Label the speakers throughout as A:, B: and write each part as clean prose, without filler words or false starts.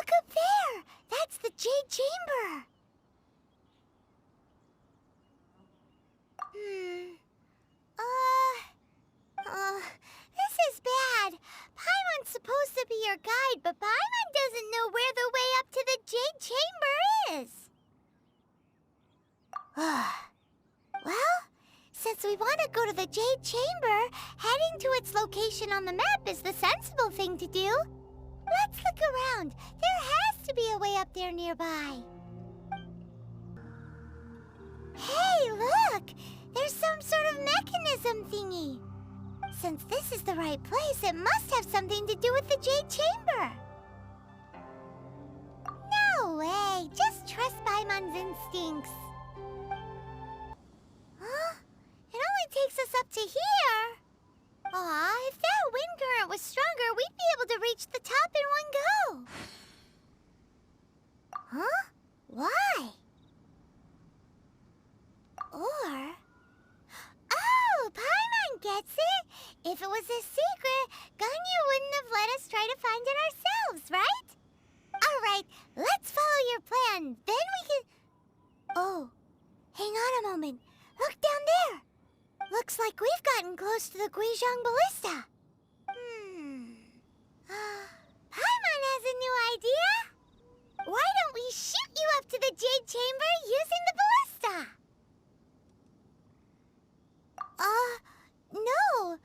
A: Look up there! That's the Jade Chamber! This is bad. Paimon's supposed to be your guide, but Paimon doesn't know where the way up to the Jade Chamber is. Well, since we want to go to the Jade Chamber, heading to its location on the map is the sensible thing to do. Let's look around. There has to be a way up there nearby. Hey, look! There's some sort of mechanism thingy. Since this is the right place, it must have something to do with the Jade Chamber. No way! Just trust Paimon's instincts. Huh? It only takes us up to here. Aw, if that wind current was stronger, we'd be able to reach the top in one go. Huh? Why? Or... Oh, Paimon gets it! If it was a secret, Ganyu wouldn't have let us try to find it ourselves, right? Alright, let's follow your plan. Then we can... Oh, hang on a moment. Look down there. Looks like we've gotten close to the Guizhong Ballista. Paimon has a new idea. Why don't we shoot you up to the Jade Chamber using the ballista? No.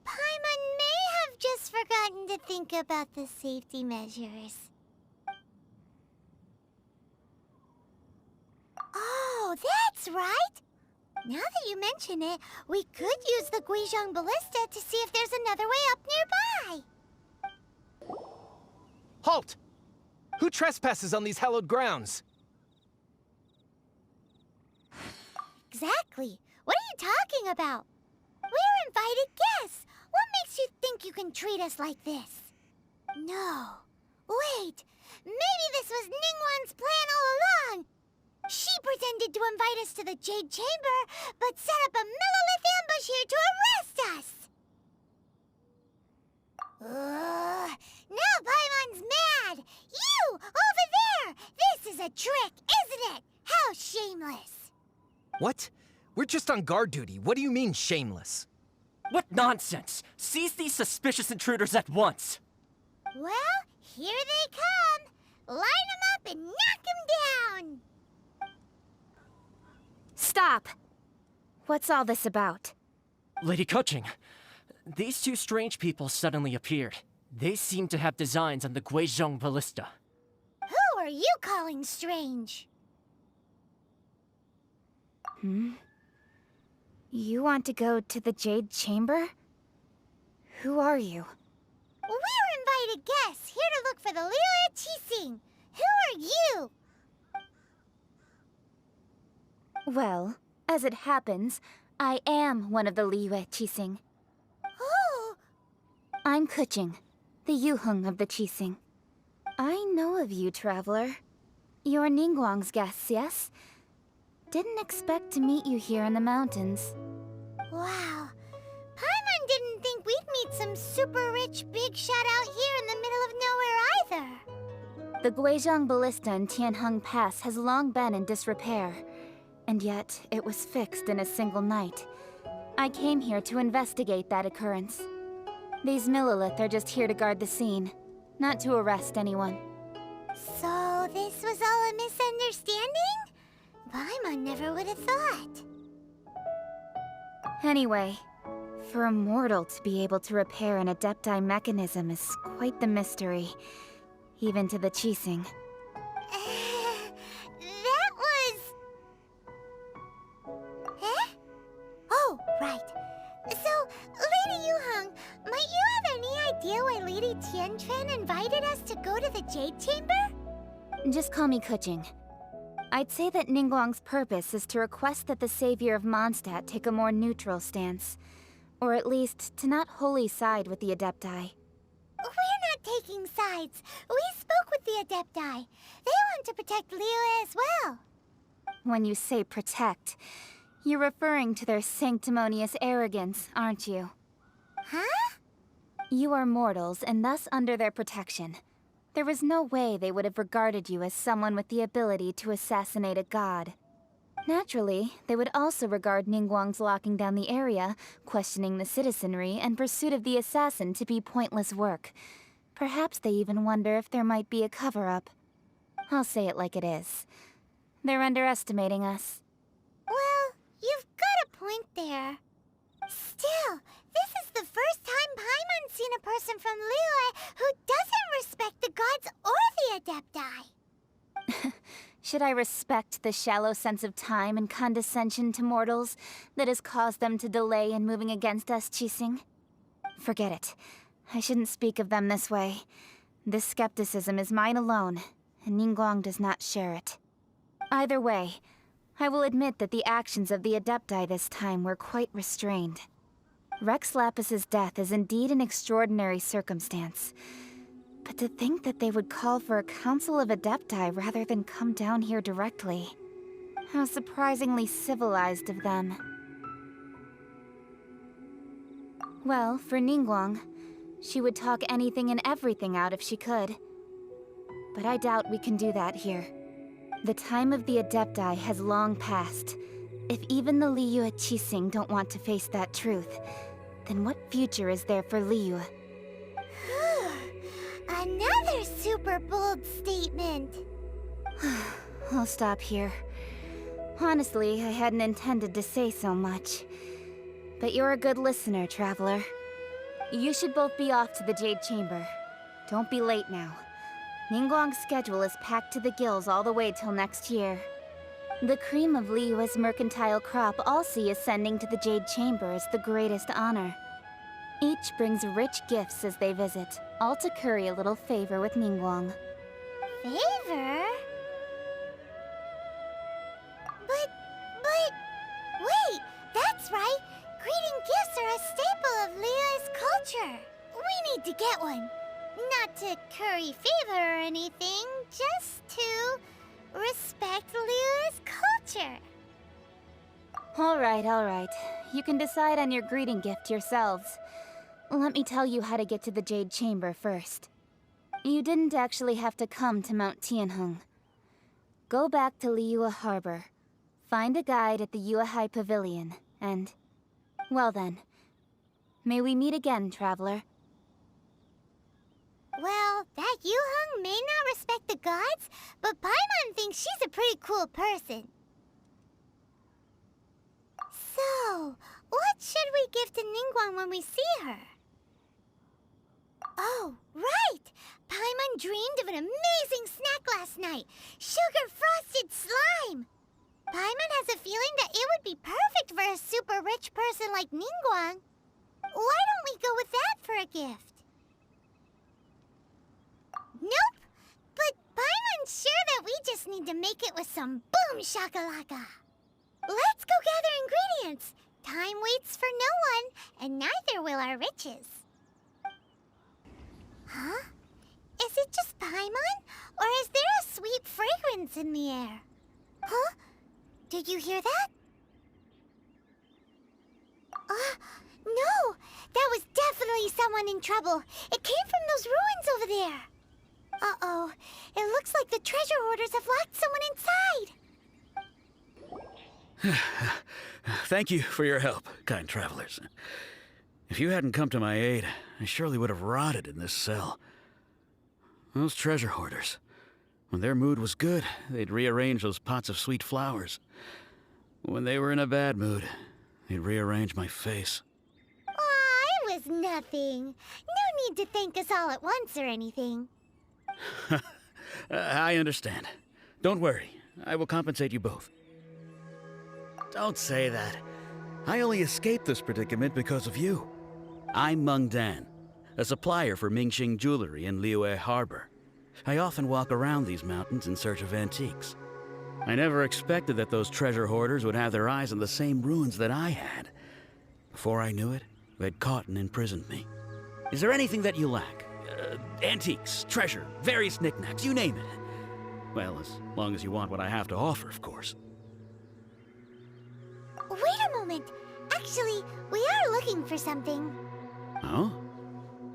A: Paimon may have just forgotten to think about the safety measures. Oh, that's right. Now that you mention it, we could use the Guizhong Ballista to see if there's another way up nearby.
B: Halt! Who trespasses on these hallowed grounds?
A: Exactly. What are you talking about? We're invited guests. What makes you think you can treat us like this? No. Wait. Maybe this was Ningguang's plan all along. She pretended to invite us to the Jade Chamber, but set up a Millilith ambush here to arrest us! Now Paimon's mad! You! Over there! This is a trick, isn't it? How shameless!
B: What? We're just on guard duty. What do you mean, shameless?
C: What nonsense! Seize these suspicious intruders at once!
A: Well, here they come! Line them up and knock them down!
D: Stop! What's all this about?
C: Lady Keqing, these two strange people suddenly appeared. They seem to have designs on the Guizhong Ballista.
A: Who are you calling strange?
D: You want to go to the Jade Chamber? Who are you?
A: We're invited guests, here to look for the Liyue Qixing. Who are you?
D: Well, as it happens, I am one of the Liyue Qixing.
A: Oh!
D: I'm Keqing, the Yuheng of the Qixing. I know of you, traveler. You're Ningguang's guests, yes? Didn't expect to meet you here in the mountains.
A: Wow. Paimon didn't think we'd meet some super rich big shot out here in the middle of nowhere either.
D: The Guizhong Ballista in Tianheng Pass has long been in disrepair, and yet it was fixed in a single night. I came here to investigate that occurrence. These Millilith are just here to guard the scene, not to arrest anyone.
A: So this was all a misunderstanding? Paimon never would have thought.
D: Anyway, for a mortal to be able to repair an Adepti mechanism is quite the mystery, even to the Qixing.
A: That was... Eh? Oh, right. So, Lady Yuheng, might you have any idea why Lady Tianquan invited us to go to the Jade Chamber?
D: Just call me Keqing. I'd say that Ningguang's purpose is to request that the savior of Mondstadt take a more neutral stance. Or at least, to not wholly side with the Adepti.
A: We're not taking sides. We spoke with the Adepti. They want to protect Liyue as well.
D: When you say protect, you're referring to their sanctimonious arrogance, aren't you?
A: Huh?
D: You are mortals, and thus under their protection. there was no way they would have regarded you as someone with the ability to assassinate a god. Naturally, they would also regard Ningguang's locking down the area, questioning the citizenry, and pursuit of the assassin to be pointless work. Perhaps they even wonder if there might be a cover-up. I'll say it like it is. They're underestimating us.
A: Well, you've got a point there. Still, this is the first time Paimon's seen a person from Liyue who doesn't respect the gods or the Adepti.
D: Should I respect the shallow sense of time and condescension to mortals that has caused them to delay in moving against us, Qixing? Forget it. I shouldn't speak of them this way. This skepticism is mine alone, and Ningguang does not share it. Either way, I will admit that the actions of the Adepti this time were quite restrained. Rex Lapis's death is indeed an extraordinary circumstance. But to think that they would call for a council of Adepti rather than come down here directly. How surprisingly civilized of them. Well, for Ningguang, she would talk anything and everything out if she could. But I doubt we can do that here. The time of the Adepti has long passed. If even the Liyue Qixing don't want to face that truth, then what future is there for Liyue?
A: Another super bold statement.
D: I'll stop here. Honestly, I hadn't intended to say so much. But you're a good listener, Traveler. You should both be off to the Jade Chamber. Don't be late now. Ningguang's schedule is packed to the gills all the way till next year. The cream of Liyue's mercantile crop all see ascending to the Jade Chamber as the greatest honor. Each brings rich gifts as they visit, all to curry a little favor with Ningguang.
A: Favor? But... Wait, that's right! Greeting gifts are a staple of Liyue's culture. We need to get one. Not to curry favor or anything, just to respect Liyue's culture.
D: Alright. You can decide on your greeting gift yourselves. Let me tell you how to get to the Jade Chamber first. You didn't actually have to come to Mount Tianheng. Go back to Liyue Harbor. Find a guide at the Yuehai Pavilion, and... well then. May we meet again, Traveler.
A: Well, that Yuheng may not respect the gods, but Paimon thinks she's a pretty cool person. So, what should we give to Ningguang when we see her? Oh, right! Paimon dreamed of an amazing snack last night! Sugar-frosted slime! Paimon has a feeling that it would be perfect for a super rich person like Ningguang. Why don't we go with that for a gift? Nope! But Paimon's sure that we just need to make it with some boom shakalaka. Let's go gather ingredients. Time waits for no one, and neither will our riches. Huh? Is it just Paimon? Or is there a sweet fragrance in the air? Huh? Did you hear that? No! That was definitely someone in trouble. It came from those ruins over there. Uh-oh. It looks like the treasure hoarders have locked someone inside.
E: Thank you for your help, kind travelers. If you hadn't come to my aid, I surely would have rotted in this cell. Those treasure hoarders. When their mood was good, they'd rearrange those pots of sweet flowers. When they were in a bad mood, they'd rearrange my face.
A: Aw, it was nothing. No need to thank us all at once or anything.
E: I understand. Don't worry. I will compensate you both. Don't say that. I only escaped this predicament because of you. I'm Meng Dan, a supplier for Mingxing jewelry in Liyue Harbor. I often walk around these mountains in search of antiques. I never expected that those treasure hoarders would have their eyes on the same ruins that I had. Before I knew it, they'd caught and imprisoned me. Is there anything that you lack? Antiques, treasure, various knickknacks, you name it. Well, as long as you want what I have to offer, of course.
A: Wait a moment. Actually, we are looking for something.
E: Oh?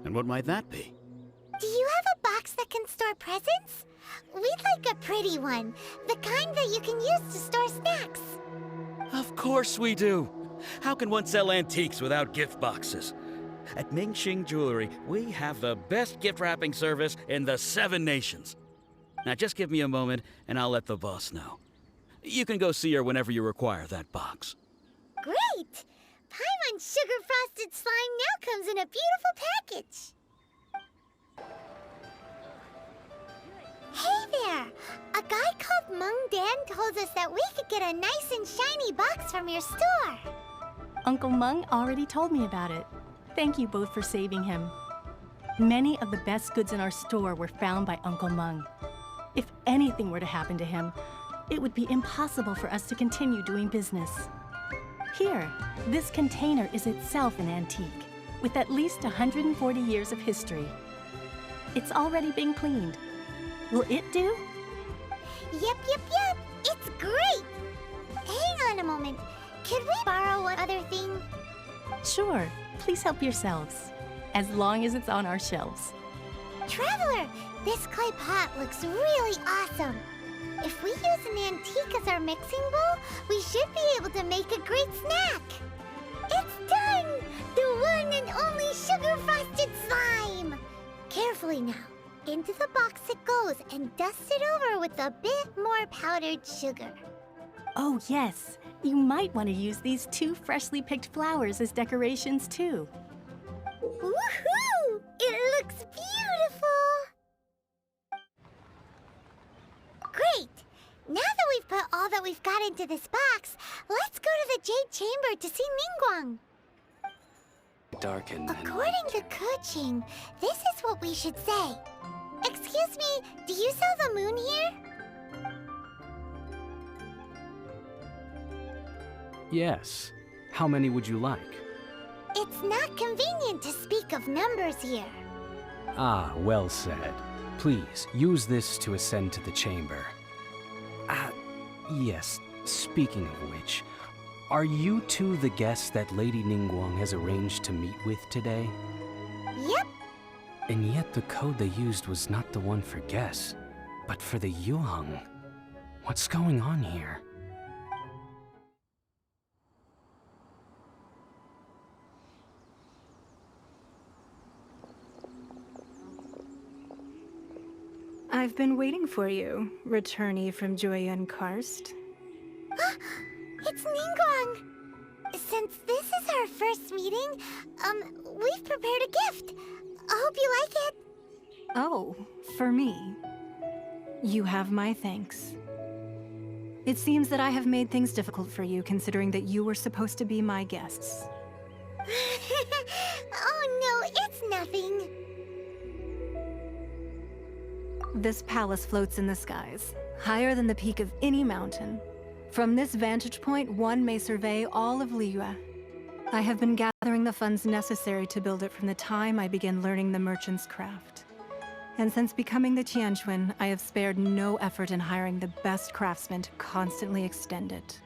E: And what might that be?
A: Do you have a box that can store store presents? We'd like a pretty one, the kind that you can use to store snacks.
E: Of course we do. How can one sell antiques without gift boxes? At Mingxing Jewelry, we have the best gift wrapping service in the 7 nations. Now just give me a moment and I'll let the boss know. You can go see her whenever you require that box.
A: Great! Paimon's sugar-frosted slime now comes in a beautiful package. Hey there! A guy called Mung Dan told us that we could get a nice and shiny box from your store.
F: Uncle Mung already told me about it. Thank you both for saving him. Many of the best goods in our store were found by Uncle Mung. If anything were to happen to him, it would be impossible for us to continue doing business. Here, this container is itself an antique, with at least 140 years of history. It's already been cleaned. Will it do?
A: Yep. It's great! Hang on a moment. Could we borrow one other thing?
F: Sure, please help yourselves, as long as it's on our shelves.
A: Traveler, this clay pot looks really awesome. If we use an antique as our mixing bowl, we should be able to make a great snack. It's done! The one and only sugar-frosted slime! Carefully now. Into the box it goes and dust it over with a bit more powdered sugar.
F: Oh yes, you might want to use these 2 freshly picked flowers as decorations too.
A: Woohoo! It looks beautiful! Great! Now that we've put all that we've got into this box, let's go to the Jade Chamber to see Ningguang.
B: Darken.
A: According to Kuching, this is what we should say. Excuse me, do you sell the moon here?
G: Yes. How many would you like?
A: It's not convenient to speak of numbers here.
G: Ah, well said. Please, use this to ascend to the chamber. Yes, speaking of which, are you two the guests that Lady Ningguang has arranged to meet with today?
A: Yep.
G: And yet the code they used was not the one for guests, but for the Yuheng. What's going on here?
H: I've been waiting for you, returnee from Joyun Karst.
A: It's Ningguang! Since this is our first meeting, we've prepared a gift. I hope you like it.
H: Oh, for me. You have my thanks. It seems that I have made things difficult for you, considering that you were supposed to be my guests.
A: Oh no, it's nothing.
H: This palace floats in the skies, higher than the peak of any mountain. From this vantage point, one may survey all of Liyue. I have been gathering the funds necessary to build it from the time I began learning the merchant's craft. And since becoming the Tianquan, I have spared no effort in hiring the best craftsmen to constantly extend it.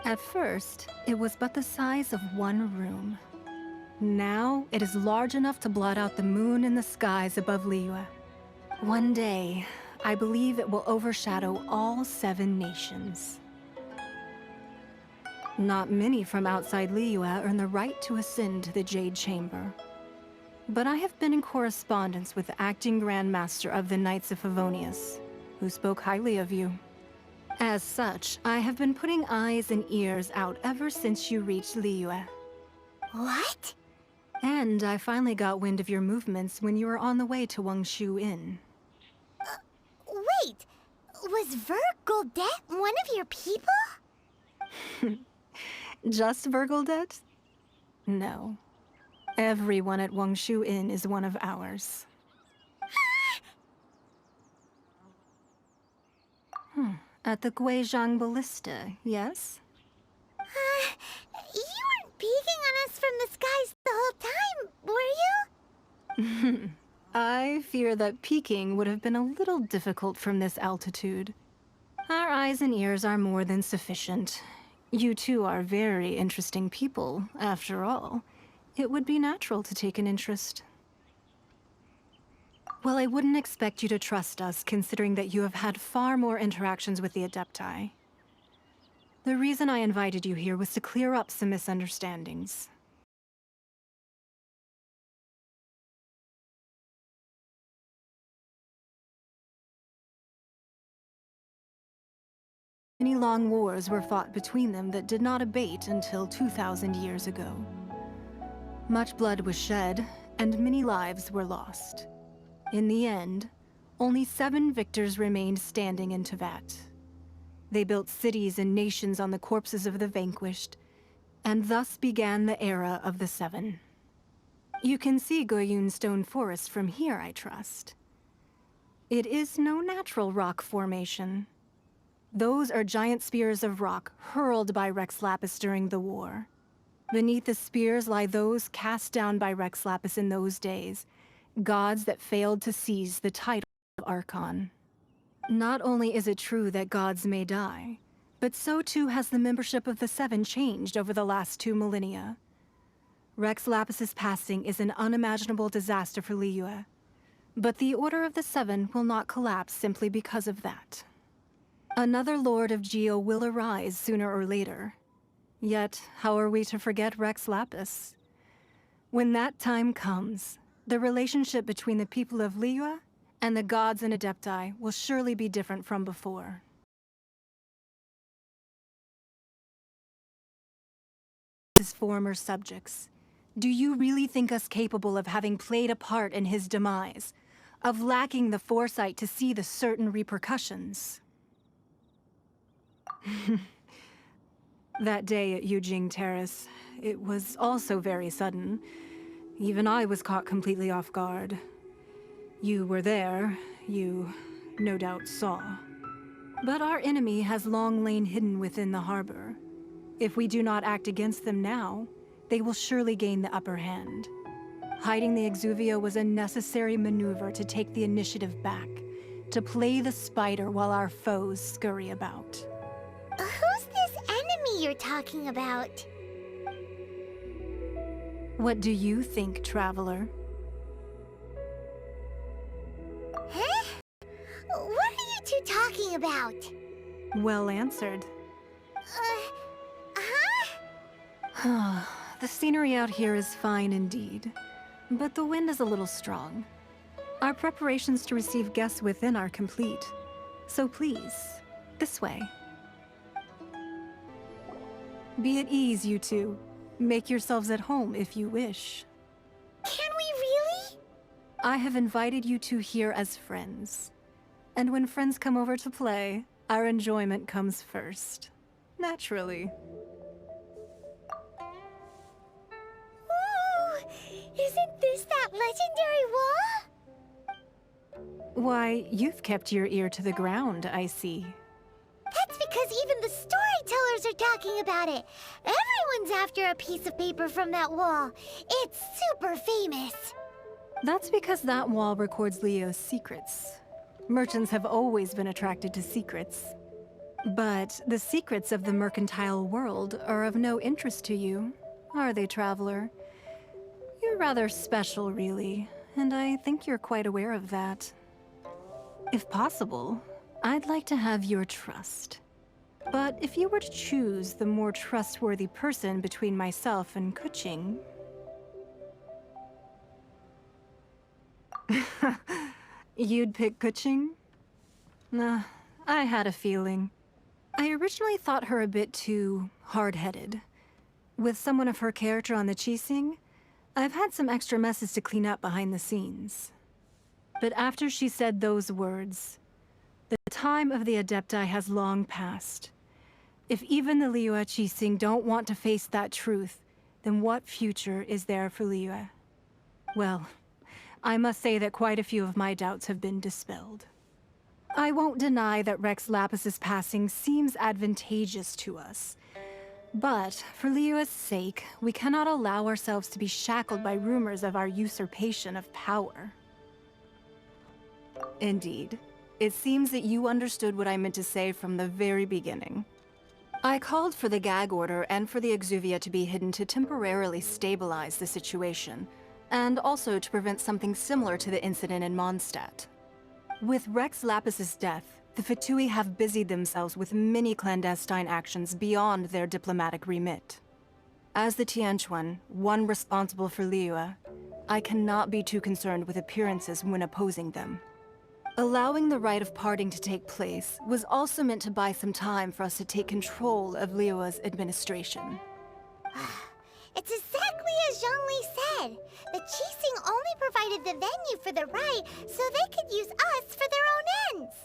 H: At first, it was but the size of one room. Now, it is large enough to blot out the moon in the skies above Liyue. One day, I believe it will overshadow all 7 nations. Not many from outside Liyue earn the right to ascend to the Jade Chamber. But I have been in correspondence with the acting Grand Master of the Knights of Favonius, who spoke highly of you. As such, I have been putting eyes and ears out ever since you reached Liyue.
A: What?
H: And I finally got wind of your movements when you were on the way to Wangshu Inn.
A: Wait, was Vergoldet one of your people?
H: Just Vergoldet? No. Everyone at Wangshu Inn is one of ours. At the Guizhang Ballista, yes?
A: You weren't peeking on us from the skies the whole time, were you?
H: I fear that peeking would have been a little difficult from this altitude. Our eyes and ears are more than sufficient. You two are very interesting people, after all. It would be natural to take an interest. Well, I wouldn't expect you to trust us, considering that you have had far more interactions with the Adepti. The reason I invited you here was to clear up some misunderstandings. Many long wars were fought between them that did not abate until 2,000 years ago. Much blood was shed, and many lives were lost. In the end, only 7 victors remained standing in Tevat. They built cities and nations on the corpses of the vanquished, and thus began the era of the 7. You can see Goyun Stone Forest from here, I trust. It is no natural rock formation. Those are giant spears of rock hurled by Rex Lapis during the war. Beneath the spears lie those cast down by Rex Lapis in those days, gods that failed to seize the title of Archon. Not only is it true that gods may die, but so too has the membership of the 7 changed over the last 2 millennia. Rex Lapis's passing is an unimaginable disaster for Liyue, but the Order of the 7 will not collapse simply because of that. Another Lord of Geo will arise sooner or later. Yet, how are we to forget Rex Lapis? When that time comes, the relationship between the people of Liyue and the gods and Adepti will surely be different from before. His former subjects. Do you really think us capable of having played a part in his demise? Of lacking the foresight to see the certain repercussions? That day at Yujing Terrace, it was also very sudden. Even I was caught completely off guard. You were there, you no doubt saw. But our enemy has long lain hidden within the harbor. If we do not act against them now, they will surely gain the upper hand. Hiding the Exuvia was a necessary maneuver to take the initiative back, to play the spider while our foes scurry about.
A: Who's this enemy you're talking about?
H: What do you think, Traveler?
A: Huh? What are you two talking about?
H: Well answered.
A: Huh?
H: The scenery out here is fine indeed, but the wind is a little strong. Our preparations to receive guests within are complete, so please, this way. Be at ease, you two. Make yourselves at home if you wish.
A: Can we really?
H: I have invited you two here as friends. And when friends come over to play, our enjoyment comes first. Naturally.
A: Whoa! Isn't this that legendary wall?
H: Why, you've kept your ear to the ground, I see.
A: That's because even the storytellers are talking about it. Everyone's after a piece of paper from that wall. It's super famous.
H: That's because that wall records Leo's secrets. Merchants have always been attracted to secrets. But the secrets of the mercantile world are of no interest to you, are they, Traveler? You're rather special, really, and I think you're quite aware of that. If possible, I'd like to have your trust. But if you were to choose the more trustworthy person between myself and Kuching... You'd pick Kuching? Nah, I had a feeling. I originally thought her a bit too hard-headed. With someone of her character on the Qixing, I've had some extra messes to clean up behind the scenes. But after she said those words, the time of the Adepti has long passed. If even the Liyue Qixing don't want to face that truth, then what future is there for Liyue? Well, I must say that quite a few of my doubts have been dispelled. I won't deny that Rex Lapis's passing seems advantageous to us. But, for Liyue's sake, we cannot allow ourselves to be shackled by rumors of our usurpation of power. Indeed. It seems that you understood what I meant to say from the very beginning. I called for the gag order and for the Exuvia to be hidden to temporarily stabilize the situation, and also to prevent something similar to the incident in Mondstadt. With Rex Lapis's death, the Fatui have busied themselves with many clandestine actions beyond their diplomatic remit. As the Tianquan, one responsible for Liyue, I cannot be too concerned with appearances when opposing them. Allowing the rite of parting to take place was also meant to buy some time for us to take control of Liyue's administration.
A: It's exactly as Zhongli said. The Qixing only provided the venue for the rite so they could use us for their own ends.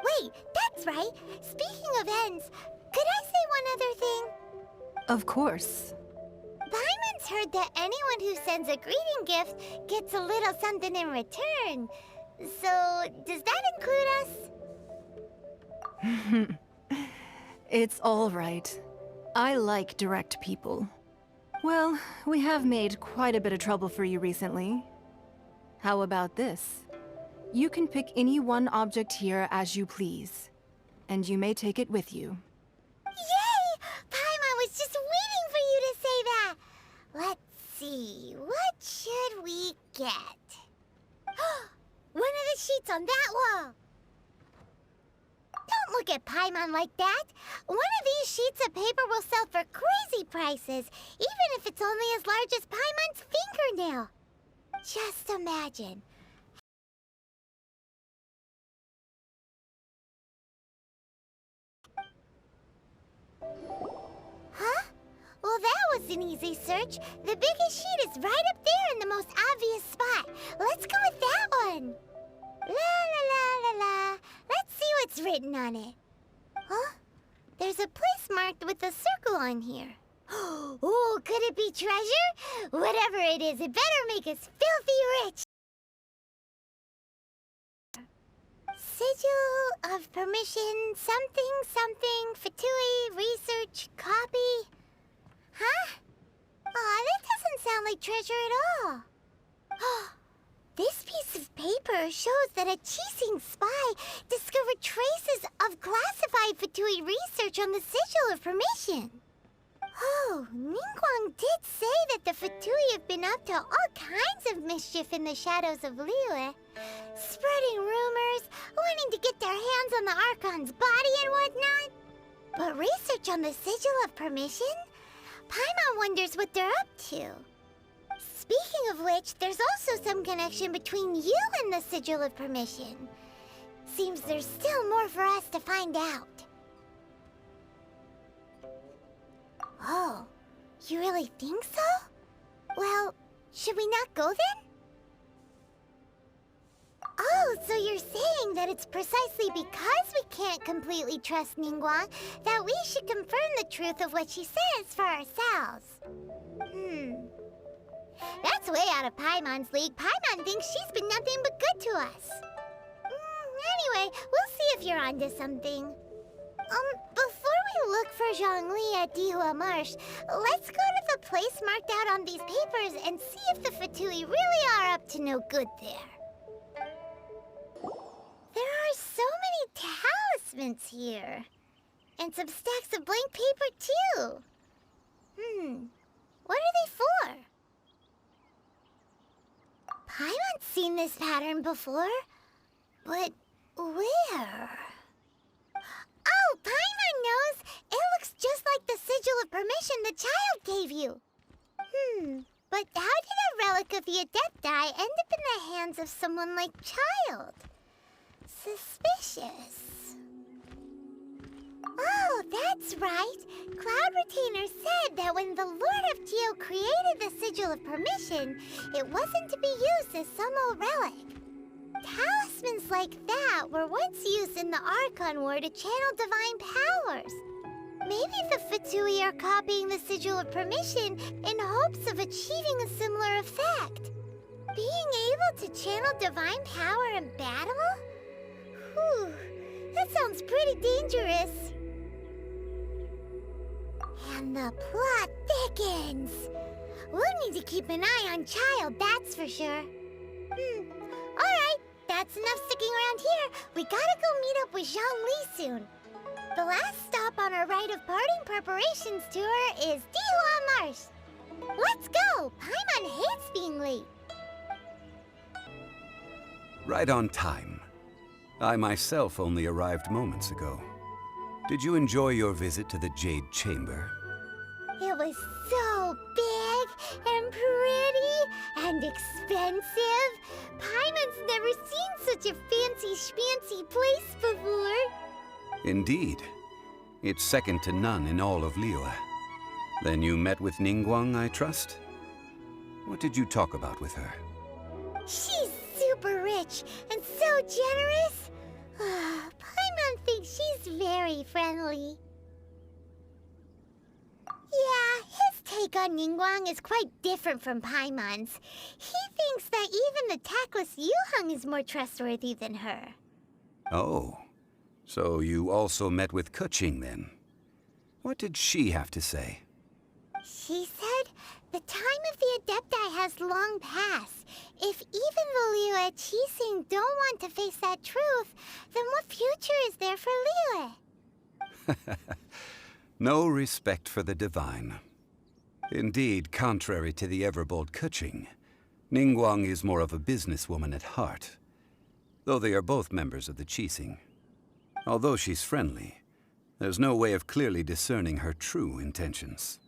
A: Wait, that's right. Speaking of ends, could I say one other thing?
H: Of course.
A: Paimon's heard that anyone who sends a greeting gift gets a little something in return. So, does that include us?
H: It's all right. I like direct people. Well, we have made quite a bit of trouble for you recently. How about this? You can pick any one object here as you please, and you may take it with you.
A: Yay! Paimon was just waiting for you to say that! Let's see, what should we get? One of the sheets on that wall! Don't look at Paimon like that! One of these sheets of paper will sell for crazy prices, even if it's only as large as Paimon's fingernail. Just imagine. Huh? Well, that was an easy search. The biggest sheet is right up there in the most obvious spot. Let's go with that one. La la la la la. Let's see what's written on it. Huh? There's a place marked with a circle on here. Oh, could it be treasure? Whatever it is, it better make us filthy rich. Sigil of permission, something, Fatui, research, copy. Huh? Aw, that doesn't sound like treasure at all. This piece of paper shows that a Qixing spy discovered traces of classified Fatui research on the Sigil of Permission. Oh, Ningguang did say that the Fatui have been up to all kinds of mischief in the shadows of Liyue. Spreading rumors, wanting to get their hands on the Archon's body and whatnot. But research on the Sigil of Permission? Paimon wonders what they're up to. Speaking of which, there's also some connection between you and the Sigil of Permission. Seems there's still more for us to find out. Oh, you really think so? Well, should we not go then? Oh, so you're saying that it's precisely because we can't completely trust Ningguang that we should confirm the truth of what she says for ourselves. That's way out of Paimon's league. Paimon thinks she's been nothing but good to us. Anyway, we'll see if you're onto something. Before we look for Zhongli at Dihua Marsh, let's go to the place marked out on these papers and see if the Fatui really are up to no good there. There are so many talismans here. And some stacks of blank paper, too. What are they for? Paimon's seen this pattern before. But where? Oh, Paimon knows! It looks just like the Sigil of Permission the child gave you. But how did a relic of the Adepti end up in the hands of someone like Child? Suspicious. Oh, that's right. Cloud Retainer said that when the Lord of Geo created the Sigil of Permission, it wasn't to be used as some old relic. Talismans like that were once used in the Archon War to channel divine powers. Maybe the Fatui are copying the Sigil of Permission in hopes of achieving a similar effect. Being able to channel divine power in battle? Whew, that sounds pretty dangerous. And the plot thickens. We'll need to keep an eye on Child, that's for sure. Alright, that's enough sticking around here. We gotta go meet up with Zhongli soon. The last stop on our rite of parting preparations tour is Dihua Marsh. Let's go! Paimon hates being late.
I: Right on time. I myself only arrived moments ago. Did you enjoy your visit to the Jade Chamber?
A: It was so big and pretty and expensive. Paimon's never seen such a fancy schmancy place before.
I: Indeed. It's second to none in all of Liyue. Then you met with Ningguang, I trust? What did you talk about with her?
A: She's super rich and so generous. Paimon thinks she's very friendly. Yeah, his take on Ningguang is quite different from Paimon's. He thinks that even the tactless Yuheng is more trustworthy than her.
I: Oh, so you also met with Keqing then? What did she have to say?
A: She said the time of the Adepti has long passed. If even the Liyue Qixing don't want to face that truth, then what future is there for Liyue?
I: No respect for the divine. Indeed, contrary to the ever-bold Keqing, Ningguang is more of a businesswoman at heart, though they are both members of the Qixing. Although she's friendly, there's no way of clearly discerning her true intentions.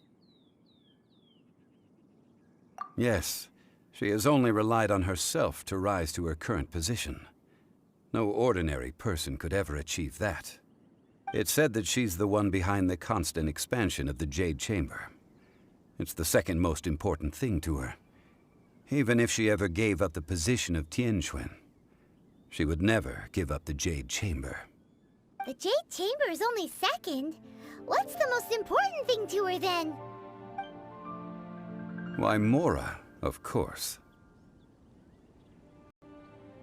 I: Yes, she has only relied on herself to rise to her current position. No ordinary person could ever achieve that. It's said that she's the one behind the constant expansion of the Jade Chamber. It's the second most important thing to her. Even if she ever gave up the position of Tianquan, she would never give up the Jade Chamber.
A: The Jade Chamber is only second. What's the most important thing to her then?
I: Why, Mora, of course.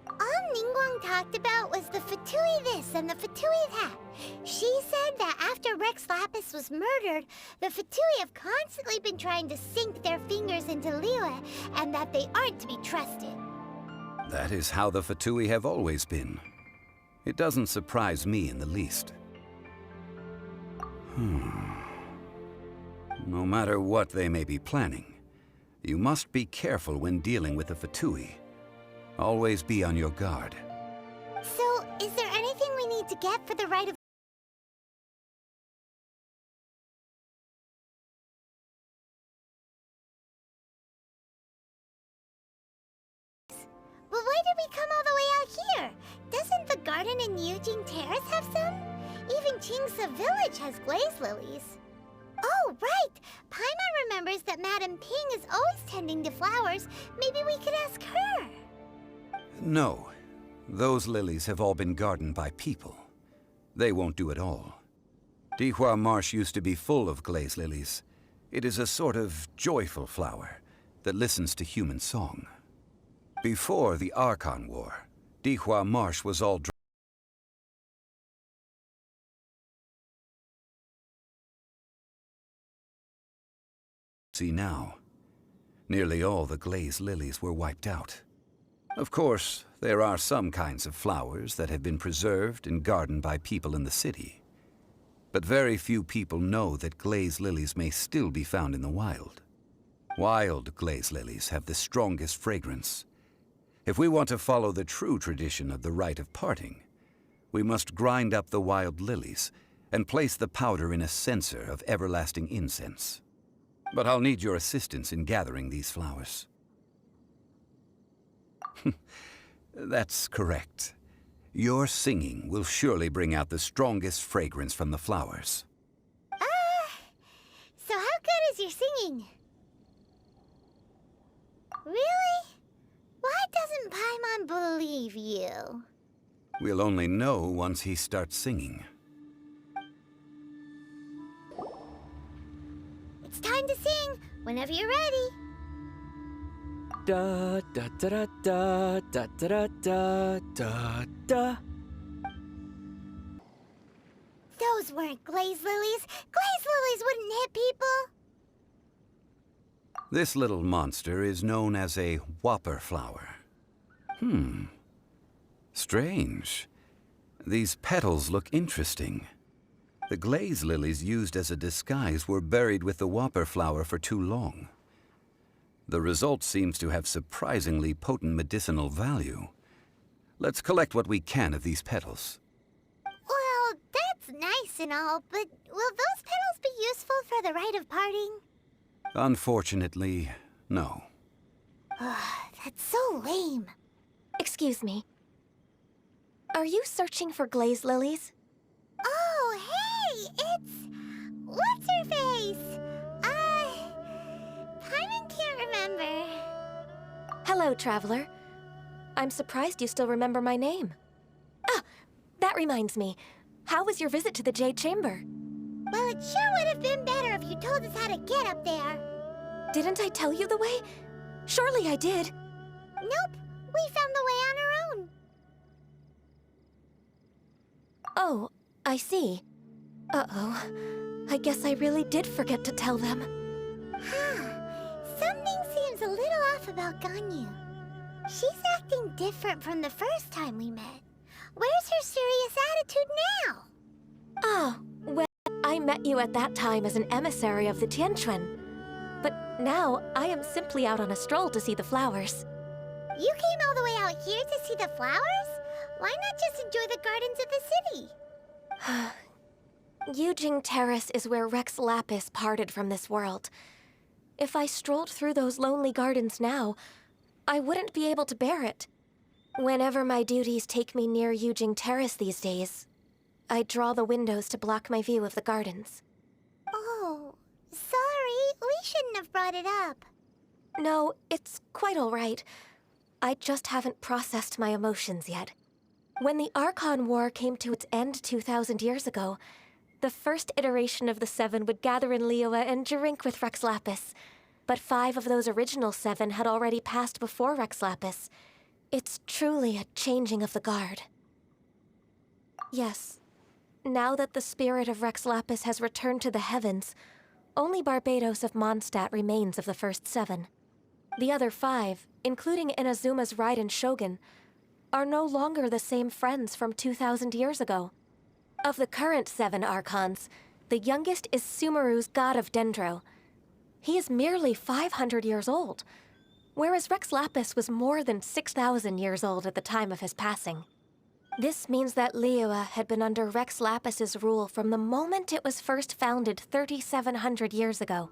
A: All Ningguang talked about was the Fatui this and the Fatui that. She said that after Rex Lapis was murdered, the Fatui have constantly been trying to sink their fingers into Liyue, and that they aren't to be trusted.
I: That is how the Fatui have always been. It doesn't surprise me in the least. No matter what they may be planning, you must be careful when dealing with the Fatui. Always be on your guard.
A: So, is there anything we need to get for the right of... But why did we come all the way out here? Doesn't the garden in Yujing Terrace have some? Even Qingse Village has glaze lilies. Oh, right! Paimon remembers that Madame Ping is always tending to flowers. Maybe we could ask her.
I: No. Those lilies have all been gardened by people. They won't do it all. Dihua Marsh used to be full of glaze lilies. It is a sort of joyful flower that listens to human song. Before the Archon War, Dihua Marsh was all dry. See now, nearly all the glaze lilies were wiped out. Of course, there are some kinds of flowers that have been preserved and gardened by people in the city. But very few people know that glaze lilies may still be found in the wild. Wild glaze lilies have the strongest fragrance. If we want to follow the true tradition of the rite of parting, we must grind up the wild lilies and place the powder in a censer of everlasting incense. But I'll need your assistance in gathering these flowers. That's correct. Your singing will surely bring out the strongest fragrance from the flowers.
A: So how good is your singing? Really? Why doesn't Paimon believe you?
I: We'll only know once he starts singing.
A: It's time to sing, whenever you're ready.
C: Da da da da da da da da da.
A: Those weren't glaze lilies. Glaze lilies wouldn't hit people.
I: This little monster is known as a whopper flower. Strange. These petals look interesting. The glaze lilies used as a disguise were buried with the whopper flower for too long, The result seems to have surprisingly potent medicinal value. Let's collect what we can of these petals.
A: Well, that's nice and all, but will those petals be useful for the rite of parting?
I: Unfortunately, no.
A: That's so lame.
J: Excuse me. Are you searching for glaze lilies?
A: Oh, hey! It's... What's-her-face? Paimon can't remember.
J: Hello, traveler. I'm surprised you still remember my name. Ah, that reminds me. How was your visit to the Jade Chamber?
A: Well, it sure would have been better if you told us how to get up there.
J: Didn't I tell you the way? Surely I did.
A: Nope, we found the way on our own.
J: Oh, I see. Uh-oh. I guess I really did forget to tell them.
A: Something seems a little off about Ganyu. She's acting different from the first time we met. Where's her serious attitude now?
J: Ah, well, I met you at that time as an emissary of the Tianquan. But now, I am simply out on a stroll to see the flowers.
A: You came all the way out here to see the flowers? Why not just enjoy the gardens of the city?
J: Yujing Terrace is where Rex Lapis parted from this world. If I strolled through those lonely gardens now, I wouldn't be able to bear it. Whenever my duties take me near Yujing Terrace these days, I draw the windows to block my view of the gardens.
A: Oh, sorry. We shouldn't have brought it up.
J: No, it's quite all right. I just haven't processed my emotions yet. When the Archon War came to its end 2,000 years ago, the first iteration of the Seven would gather in Liyue and drink with Rex Lapis. But 5 of those original 7 had already passed before Rex Lapis. It's truly a changing of the guard. Yes, now that the spirit of Rex Lapis has returned to the heavens, only Barbados of Mondstadt remains of the first 7. The other 5, including Inazuma's Raiden Shogun, are no longer the same friends from 2,000 years ago. Of the current 7 Archons, the youngest is Sumeru's god of Dendro. He is merely 500 years old, whereas Rex Lapis was more than 6,000 years old at the time of his passing. This means that Liyue had been under Rex Lapis's rule from the moment it was first founded 3,700 years ago.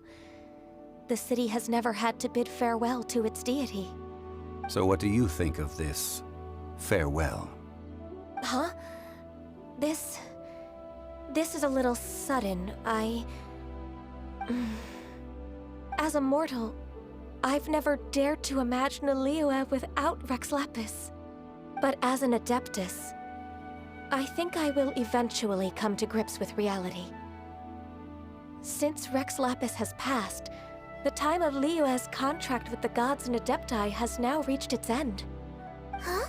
J: The city has never had to bid farewell to its deity.
I: So what do you think of this farewell?
J: Huh? This is a little sudden. As a mortal, I've never dared to imagine a Liyue without Rex Lapis. But as an Adeptus, I think I will eventually come to grips with reality. Since Rex Lapis has passed, the time of Liyue's contract with the gods and Adepti has now reached its end.
A: Huh?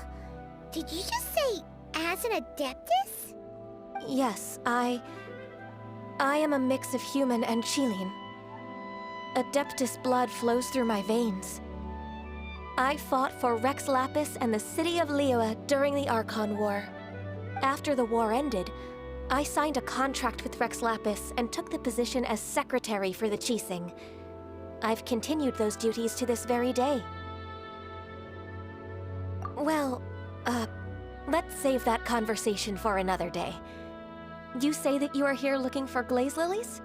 A: Did you just say, as an Adeptus?
J: Yes, I am a mix of human and Qilin. Adeptus blood flows through my veins. I fought for Rex Lapis and the city of Liyue during the Archon War. After the war ended, I signed a contract with Rex Lapis and took the position as secretary for the Qixing. I've continued those duties to this very day. Well, let's save that conversation for another day. You say that you are here looking for glaze lilies?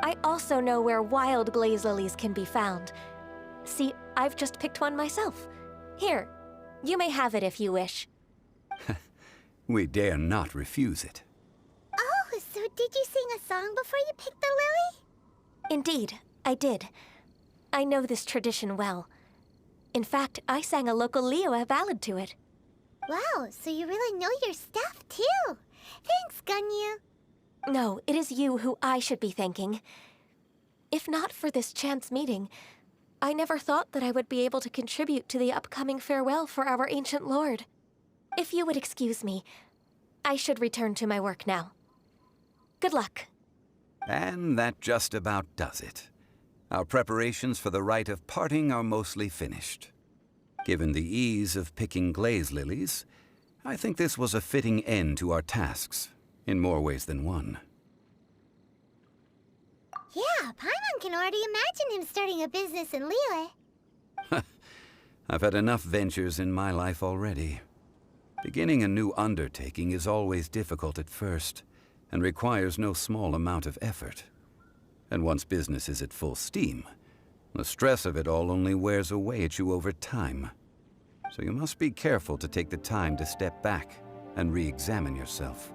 J: I also know where wild glaze lilies can be found. See, I've just picked one myself. Here, you may have it if you wish.
I: We dare not refuse it.
A: Oh, so did you sing a song before you picked the lily?
J: Indeed, I did. I know this tradition well. In fact, I sang a local Liyue ballad to it.
A: Wow, so you really know your stuff, too. Thanks, Ganyu.
J: No, it is you who I should be thanking. If not for this chance meeting, I never thought that I would be able to contribute to the upcoming farewell for our ancient lord. If you would excuse me, I should return to my work now. Good luck.
I: And that just about does it. Our preparations for the rite of parting are mostly finished. Given the ease of picking glaze lilies, I think this was a fitting end to our tasks, in more ways than one.
A: Yeah, Paimon can already imagine him starting a business in Liyue.
I: I've had enough ventures in my life already. Beginning a new undertaking is always difficult at first, and requires no small amount of effort. And once business is at full steam, the stress of it all only wears away at you over time. So you must be careful to take the time to step back and re-examine yourself.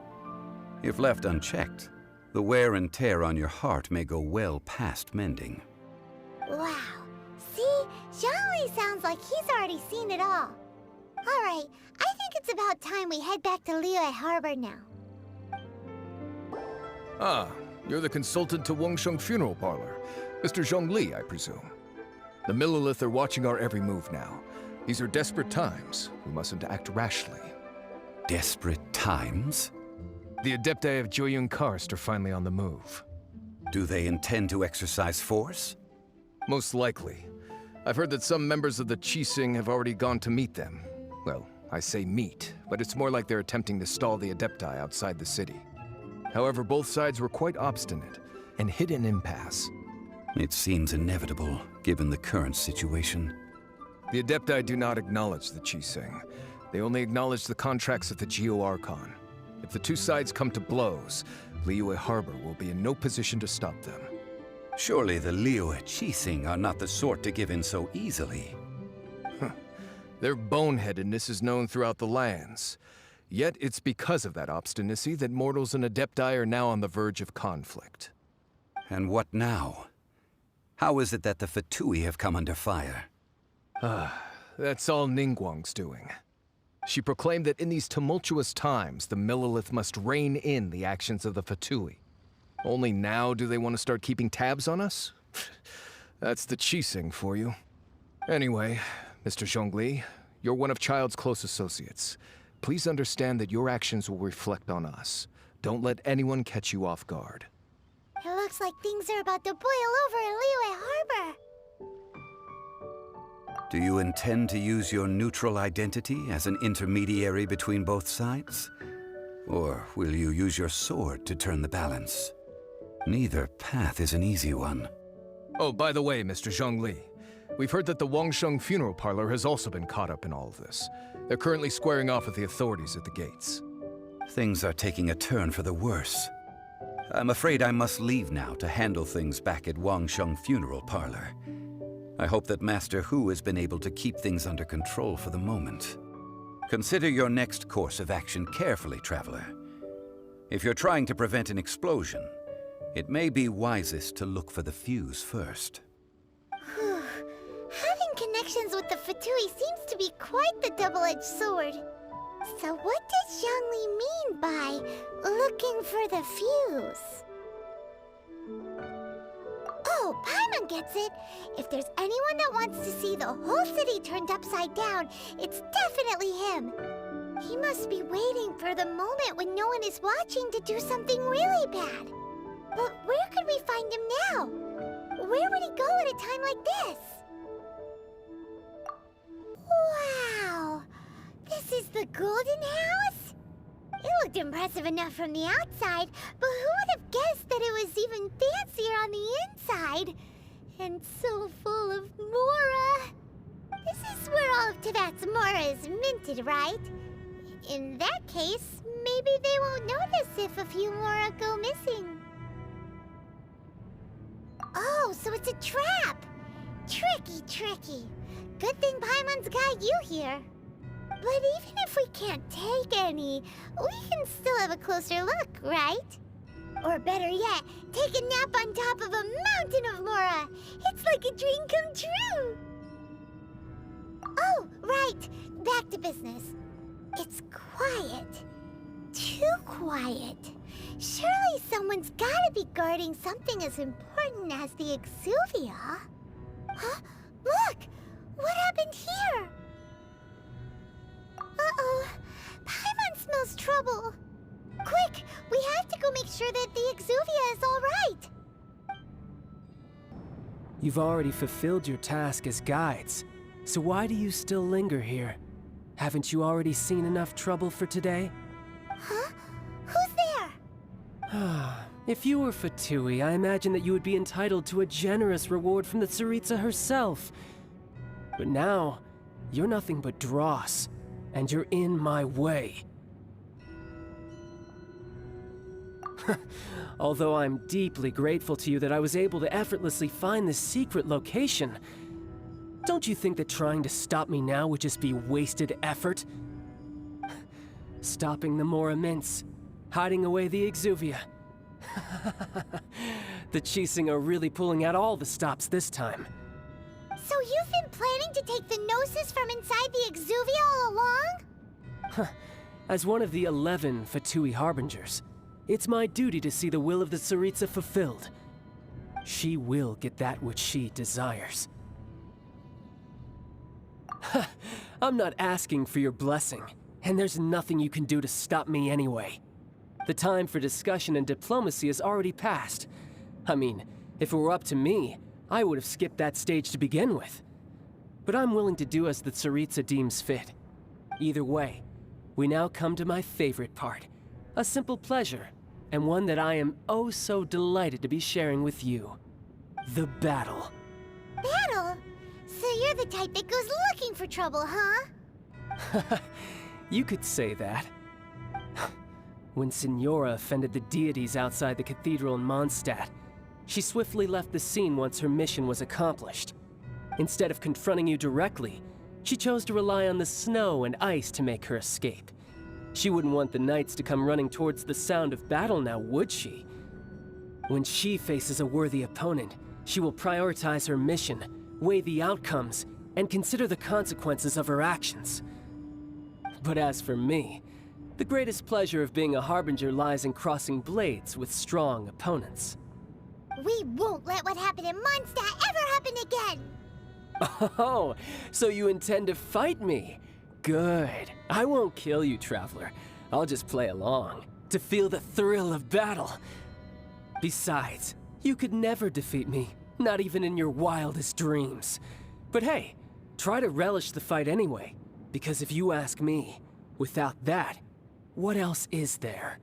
I: If left unchecked, the wear and tear on your heart may go well past mending.
A: Wow. See? Zhongli sounds like he's already seen it all. Alright, I think it's about time we head back to Liyue Harbor now.
K: Ah, you're the consultant to Wangsheng Funeral Parlor. Mr. Zhongli, I presume. The Millelith are watching our every move now. These are desperate times. We mustn't act rashly.
I: Desperate times?
B: The Adepti of Joyun Karst are finally on the move.
I: Do they intend to exercise force?
K: Most likely. I've heard that some members of the Qixing have already gone to meet them. Well, I say meet, but it's more like they're attempting to stall the Adepti outside the city. However, both sides were quite obstinate and hit an impasse.
I: It seems inevitable, given the current situation.
K: The Adepti do not acknowledge the Qixing. They only acknowledge the contracts of the Geo-Archon. If the two sides come to blows, Liyue Harbor will be in no position to stop them.
I: Surely the Liyue Qixing are not the sort to give in so easily.
K: Their boneheadedness is known throughout the lands. Yet it's because of that obstinacy that mortals and Adepti are now on the verge of conflict.
I: And what now? How is it that the Fatui have come under fire?
K: That's all Ningguang's doing. She proclaimed that in these tumultuous times, the Millelith must rein in the actions of the Fatui. Only now do they want to start keeping tabs on us? That's the Qixing for you. Anyway, Mr. Zhongli, you're one of Child's close associates. Please understand that your actions will reflect on us. Don't let anyone catch you off guard.
A: It looks like things are about to boil over in Liyue Harbor.
I: Do you intend to use your neutral identity as an intermediary between both sides? Or will you use your sword to turn the balance? Neither path is an easy one.
K: Oh, by the way, Mr. Zhongli, we've heard that the Wangsheng Funeral Parlor has also been caught up in all of this. They're currently squaring off with the authorities at the gates.
I: Things are taking a turn for the worse. I'm afraid I must leave now to handle things back at Wangsheng Funeral Parlor. I hope that Master Hu has been able to keep things under control for the moment. Consider your next course of action carefully, Traveler. If you're trying to prevent an explosion, it may be wisest to look for the fuse first.
A: Having connections with the Fatui seems to be quite the double-edged sword. So what does Zhongli mean by looking for the fuse? Oh, Paimon gets it. If there's anyone that wants to see the whole city turned upside down, it's definitely him. He must be waiting for the moment when no one is watching to do something really bad. But where could we find him now? Where would he go at a time like this? Wow! This is the Golden House? It looked impressive enough from the outside, but who would have guessed that it was even fancier on the inside? And so full of Mora. This is where all of Teyvat's Mora is minted, right? In that case, maybe they won't notice if a few Mora go missing. Oh, so it's a trap! Tricky, tricky. Good thing Paimon's got you here. But even if we can't take any, we can still have a closer look, right? Or better yet, take a nap on top of a mountain of Mora. It's like a dream come true. Oh, right. Back to business. It's quiet. Too quiet. Surely someone's gotta be guarding something as important as the Exuvia. Huh? Look! What happened here? Uh-oh. Paimon smells trouble. Quick! We have to go make sure that the Exuvia is all right.
L: You've already fulfilled your task as guides, so why do you still linger here? Haven't you already seen enough trouble for today?
A: Huh? Who's there?
L: If you were Fatui, I imagine that you would be entitled to a generous reward from the Tsaritsa herself. But now, You're nothing but dross, and you're in my way. Although I'm deeply grateful to you that I was able to effortlessly find this secret location, don't you think that trying to stop me now would just be wasted effort? Stopping the Mora Mints, hiding away the Exuvia. The Chising are really pulling out all the stops this time.
A: So you've been planning to take the Gnosis from inside the Exuvia all along?
L: As one of the 11 Fatui Harbingers, it's my duty to see the will of the Tsaritsa fulfilled. She will get that which she desires. I'm not asking for your blessing, and there's nothing you can do to stop me anyway. The time for discussion and diplomacy has already passed. I mean, if it were up to me, I would have skipped that stage to begin with. But I'm willing to do as the Tsaritsa deems fit. Either way, we now come to my favorite part. A simple pleasure, and one that I am oh so delighted to be sharing with you. The battle.
A: Battle? So you're the type that goes looking for trouble, huh?
L: You could say that. When Signora offended the deities outside the cathedral in Mondstadt, she swiftly left the scene once her mission was accomplished. Instead of confronting you directly, she chose to rely on the snow and ice to make her escape. She wouldn't want the knights to come running towards the sound of battle now, would she? When she faces a worthy opponent, she will prioritize her mission, weigh the outcomes, and consider the consequences of her actions. But as for me, the greatest pleasure of being a Harbinger lies in crossing blades with strong opponents.
A: We won't let what happened in Mondstadt ever happen again!
L: Oh, so you intend to fight me? Good. I won't kill you, Traveler. I'll just play along, to feel the thrill of battle. Besides, you could never defeat me, not even in your wildest dreams. But hey, try to relish the fight anyway, because if you ask me, without that, what else is there?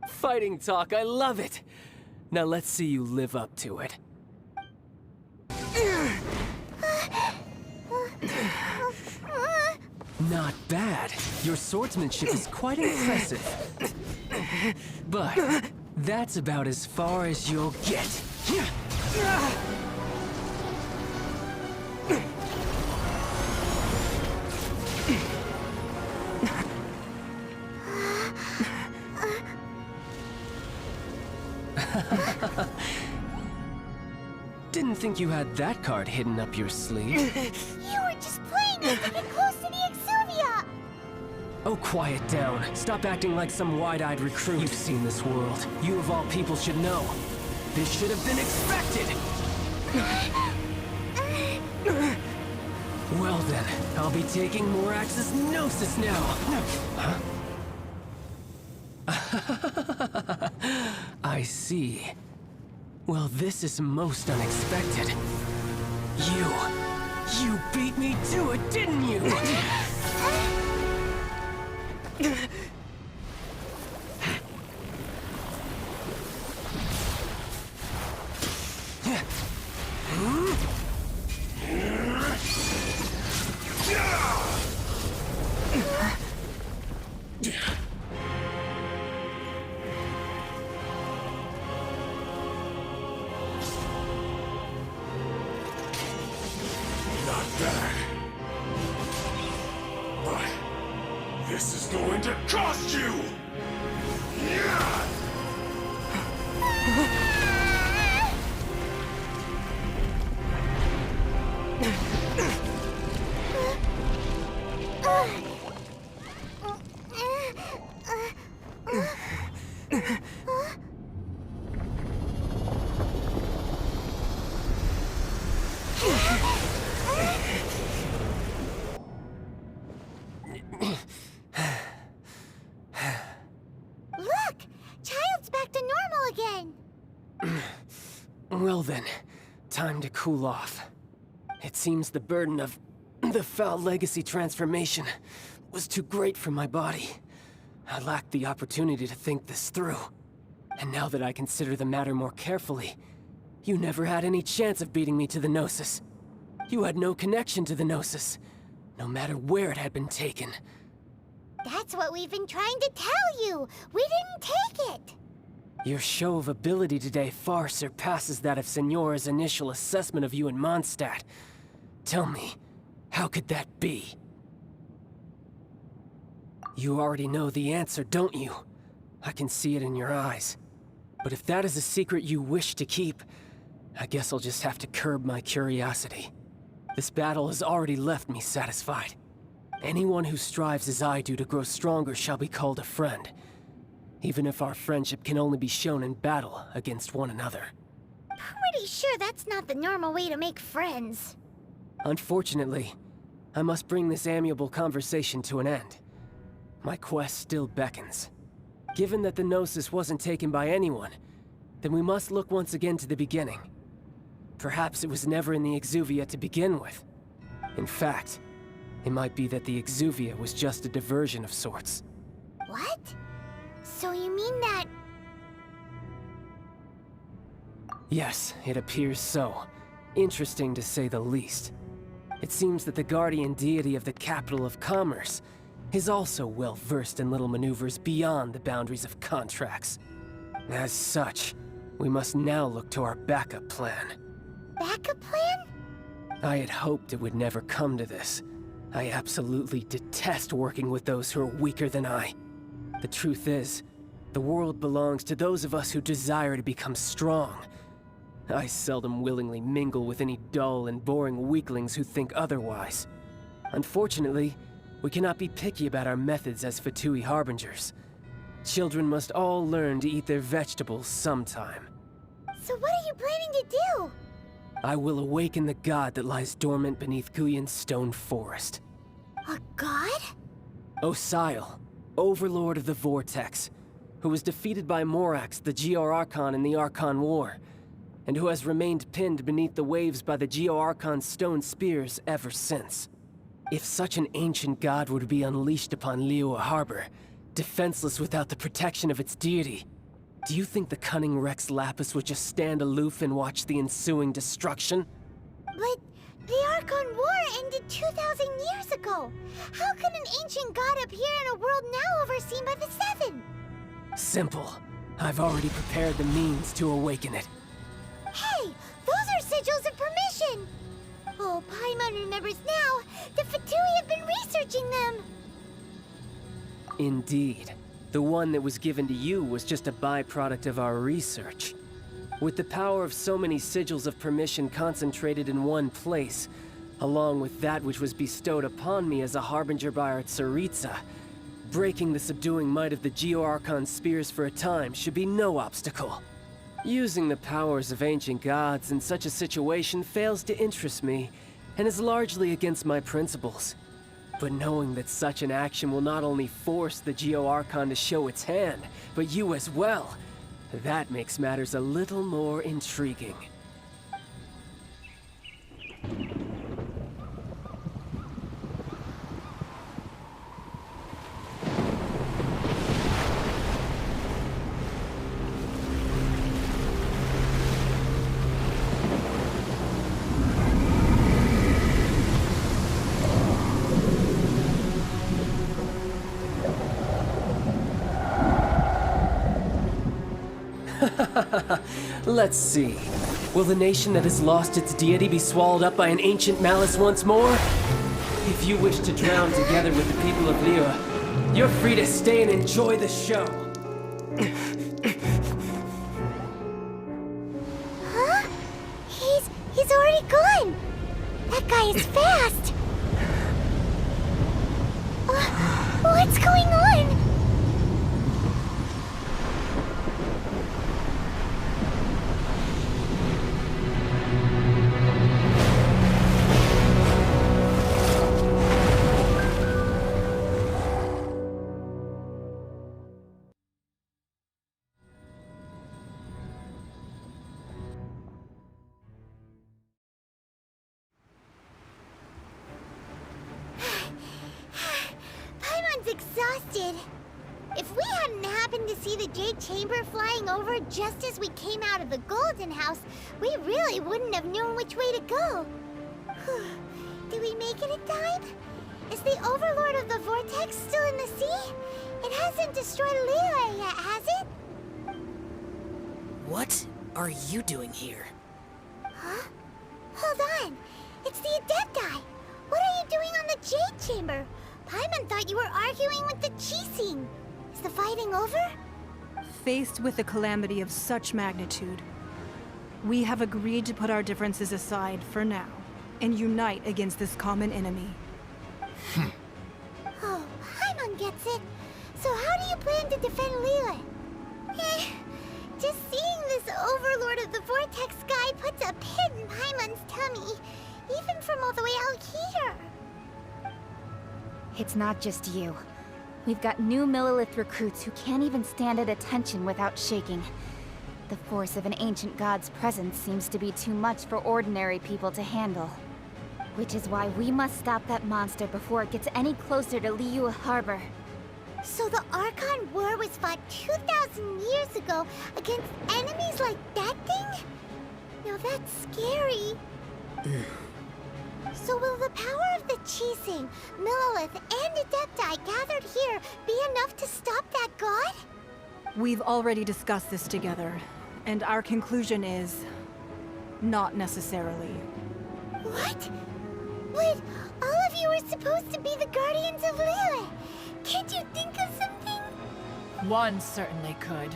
L: Fighting talk, I love it! Now let's see you live up to it. Not bad. Your swordsmanship is quite impressive. But that's about as far as you'll get. Didn't think you had that card hidden up your sleeve.
A: You were just playing it to get close to the Exuvia!
L: Oh, quiet down. Stop acting like some wide-eyed recruit. You've seen this world. You of all people should know. This should have been expected! Well then, I'll be taking Morax's Gnosis now! Huh? I see. Well, this is most unexpected. You beat me to it, didn't you?
M: This is going to cost you!
L: Well then, time to cool off. It seems the burden of the foul legacy transformation was too great for my body. I lacked the opportunity to think this through. And now that I consider the matter more carefully, You never had any chance of beating me to the Gnosis. You had no connection to the Gnosis, no matter where it had been taken.
A: That's what we've been trying to tell you. We didn't take it.
L: Your show of ability today far surpasses that of Signora's initial assessment of you in Mondstadt. Tell me, how could that be? You already know the answer, don't you? I can see it in your eyes. But if that is a secret you wish to keep, I guess I'll just have to curb my curiosity. This battle has already left me satisfied. Anyone who strives as I do to grow stronger shall be called a friend, even if our friendship can only be shown in battle against one another.
A: Pretty sure that's not the normal way to make friends.
L: Unfortunately, I must bring this amiable conversation to an end. My quest still beckons. Given that the Gnosis wasn't taken by anyone, then we must look once again to the beginning. Perhaps it was never in the Exuvia to begin with. In fact, it might be that the Exuvia was just a diversion of sorts.
A: What? So you mean that...
L: Yes, it appears so. Interesting to say the least. It seems that the guardian deity of the capital of commerce is also well versed in little maneuvers beyond the boundaries of contracts. As such, we must now look to our backup plan.
A: Backup plan?
L: I had hoped it would never come to this. I absolutely detest working with those who are weaker than I. The truth is, the world belongs to those of us who desire to become strong. I seldom willingly mingle with any dull and boring weaklings who think otherwise. Unfortunately, we cannot be picky about our methods as Fatui Harbingers. Children must all learn to eat their vegetables sometime.
A: So what are you planning to do?
L: I will awaken the god that lies dormant beneath Guyon's stone forest.
A: A god?
L: Osial, overlord of the Vortex, who was defeated by Morax, the Geo-Archon in the Archon War, and who has remained pinned beneath the waves by the Geo-Archon's stone spears ever since. If such an ancient god were to be unleashed upon Liyue Harbor, defenseless without the protection of its deity, do you think the cunning Rex Lapis would just stand aloof and watch the ensuing destruction?
A: But the Archon War ended 2,000 years ago. How can an ancient god appear in a world now overseen by the Seven?
L: Simple. I've already prepared the means to awaken it.
A: Hey, those are sigils of permission! Oh, Paimon remembers now. The Fatui have been researching them.
L: Indeed. The one that was given to you was just a byproduct of our research. With the power of so many sigils of permission concentrated in one place, along with that which was bestowed upon me as a harbinger by our Tsaritsa, breaking the subduing might of the Geo-Archon spears for a time should be no obstacle. Using the powers of ancient gods in such a situation fails to interest me, and is largely against my principles. But knowing that such an action will not only force the Geo-Archon to show its hand, but you as well, that makes matters a little more intriguing. Let's see. Will the nation that has lost its deity be swallowed up by an ancient malice once more? If you wish to drown together with the people of Liyue, you're free to stay and enjoy the show.
A: Huh? He's already gone. That guy is fast. What's going on? Paimon's exhausted. If we hadn't happened to see the Jade Chamber flying over just as we came out of the Golden House, we really wouldn't have known which way to go. Did we make it in time? Is the Overlord of the Vortex still in the sea? It hasn't destroyed Liyue yet, has it?
N: What are you doing here?
A: Huh? Hold on. It's the Adepti. What are you doing on the Jade Chamber? Paimon thought you were arguing with the Qixing. Is the fighting over?
H: Faced with a calamity of such magnitude, we have agreed to put our differences aside for now and unite against this common enemy.
A: Oh, Paimon gets it. So how do you plan to defend Liyue? Just seeing this Overlord of the Vortex guy puts a pit in Paimon's tummy, even from all the way out here.
D: It's not just you. We've got new Millelith recruits who can't even stand at attention without shaking. The force of an ancient god's presence seems to be too much for ordinary people to handle. Which is why we must stop that monster before it gets any closer to Liyue Harbor.
A: So the Archon War was fought 2,000 years ago against enemies like that thing? Now that's scary. So will the power of the Qixing, Millelith, and Adepti gathered here be enough to stop that god?
H: We've already discussed this together, and our conclusion is... not necessarily.
A: What? But all of you are supposed to be the guardians of Liyue. Can't you think of something?
O: One certainly could.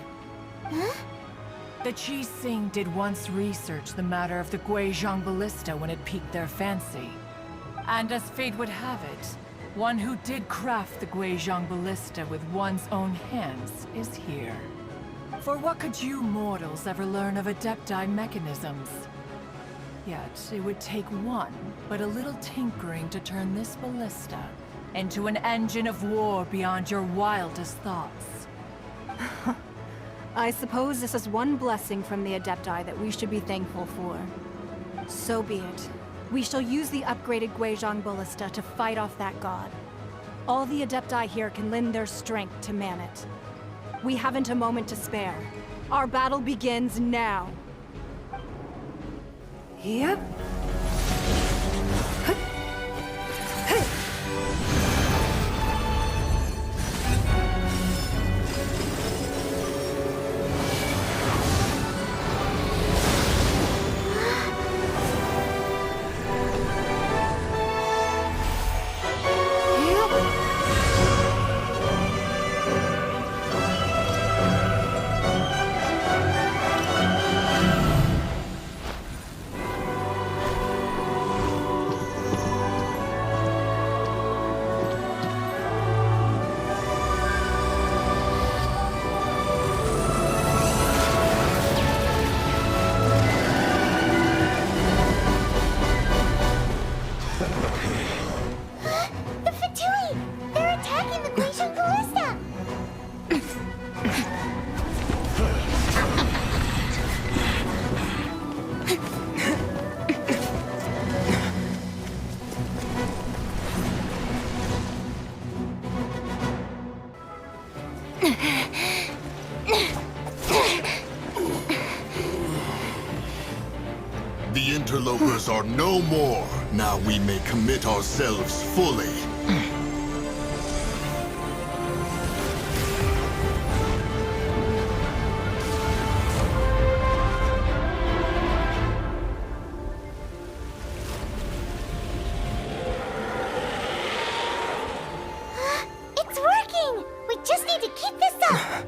A: Huh?
O: The Qixing did once research the matter of the Guizhong Ballista when it piqued their fancy. And as fate would have it, one who did craft the Guizhong Ballista with one's own hands is here. For what could you mortals ever learn of Adepti mechanisms? Yet, it would take one, but a little tinkering to turn this ballista into an engine of war beyond your wildest thoughts.
H: I suppose this is one blessing from the Adepti that we should be thankful for. So be it. We shall use the upgraded Guizhong Ballista to fight off that god. All the Adepti here can lend their strength to man it. We haven't a moment to spare. Our battle begins now. Yep.
M: The interlopers are no more. Now we may commit ourselves fully.
A: It's working! We just need to keep this up!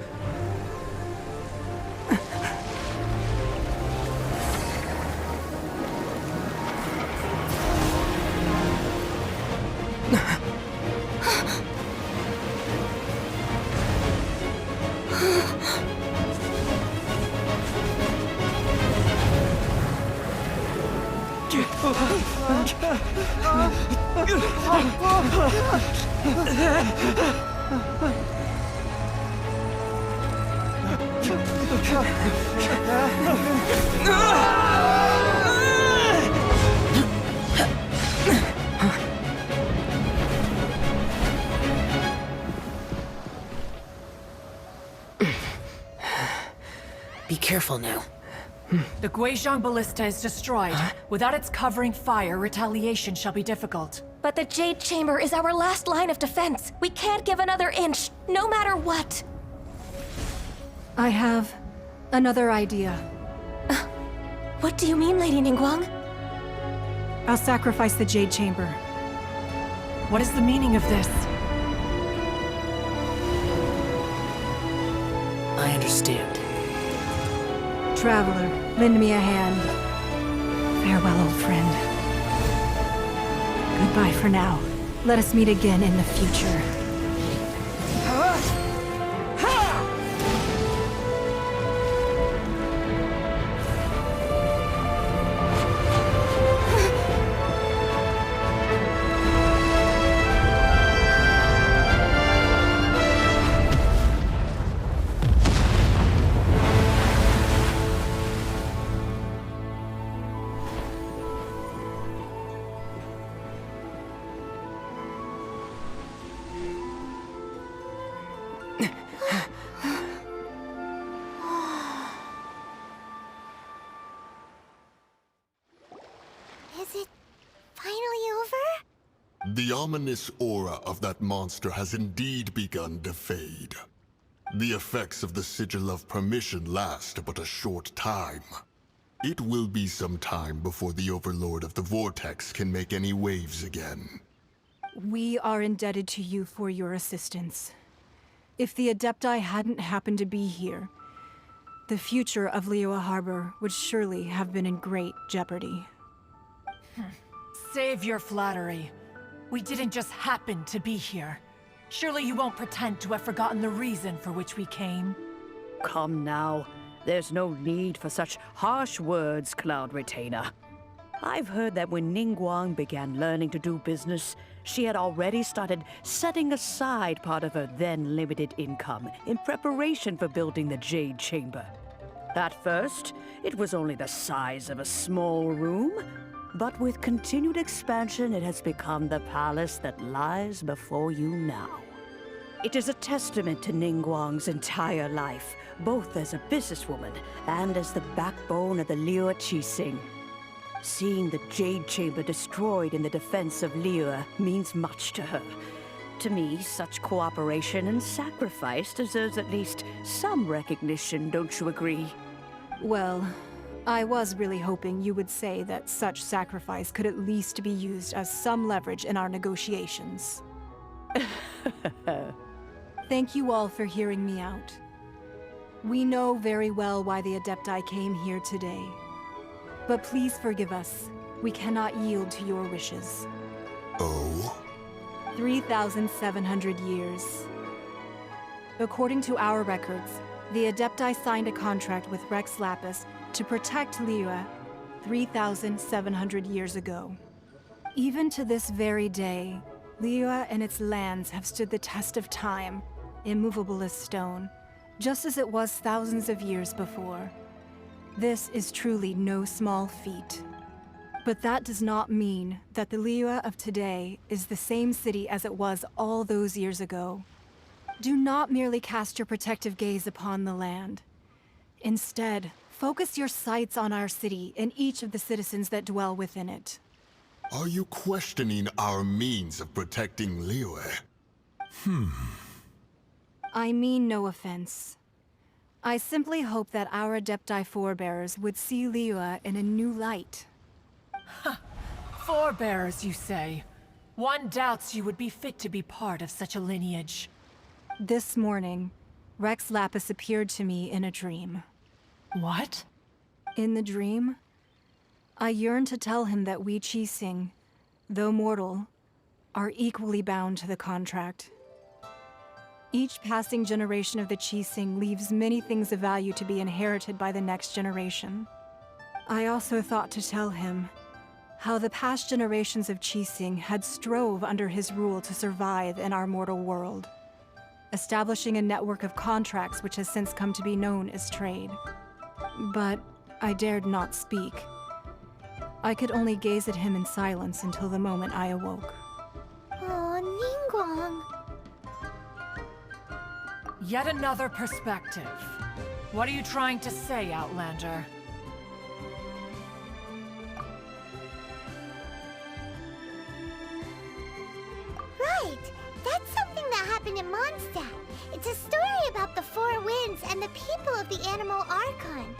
N: careful now.
O: The Guizhong Ballista is destroyed. Without its covering fire, retaliation shall be difficult.
J: But the Jade Chamber is our last line of defense. We can't give another inch, no matter what.
H: I have another idea.
J: What do you mean, Lady Ningguang?
H: I'll sacrifice the Jade Chamber.
O: What is the meaning of this?
N: I understand.
H: Traveler, lend me a hand. Farewell, old friend. Goodbye for now. Let us meet again in the future.
A: Is it finally over?
M: The ominous aura of that monster has indeed begun to fade. The effects of the Sigil of Permission last but a short time. It will be some time before the Overlord of the Vortex can make any waves again.
H: We are indebted to you for your assistance. If the Adepti hadn't happened to be here, the future of Liyue Harbor would surely have been in great jeopardy.
O: Save your flattery. We didn't just happen to be here. Surely you won't pretend to have forgotten the reason for which we came.
P: Come now. There's no need for such harsh words, Cloud Retainer. I've heard that when Ningguang began learning to do business, she had already started setting aside part of her then limited income in preparation for building the Jade Chamber. At first, it was only the size of a small room, but with continued expansion, it has become the palace that lies before you now. It is a testament to Ningguang's entire life, both as a businesswoman and as the backbone of the Liyue Qixing. Seeing the Jade Chamber destroyed in the defense of Liyue means much to her. To me, such cooperation and sacrifice deserves at least some recognition, don't you agree?
H: Well, I was really hoping you would say that such sacrifice could at least be used as some leverage in our negotiations. Thank you all for hearing me out. We know very well why the Adepti came here today. But please forgive us. We cannot yield to your wishes.
M: Oh?
H: 3,700 years. According to our records, the Adepti signed a contract with Rex Lapis to protect Liyue 3,700 years ago. Even to this very day, Liyue and its lands have stood the test of time, immovable as stone, just as it was thousands of years before. This is truly no small feat. But that does not mean that the Liyue of today is the same city as it was all those years ago. Do not merely cast your protective gaze upon the land. Instead, focus your sights on our city and each of the citizens that dwell within it.
M: Are you questioning our means of protecting Liyue?
H: I mean no offense. I simply hope that our Adepti forebears would see Liyue in a new light.
O: Forebears, you say? One doubts you would be fit to be part of such a lineage.
H: This morning, Rex Lapis appeared to me in a dream.
O: What?
H: In the dream, I yearned to tell him that we Qixing, though mortal, are equally bound to the contract. Each passing generation of the Qixing leaves many things of value to be inherited by the next generation. I also thought to tell him how the past generations of Qixing had strove under his rule to survive in our mortal world, establishing a network of contracts which has since come to be known as trade. But I dared not speak. I could only gaze at him in silence until the moment I awoke.
A: Oh, Ningguang.
O: Yet another perspective. What are you trying to say, Outlander?
A: Right! That's something that happened in Mondstadt. It's a story about the Four Winds and the people of the Animal Archon.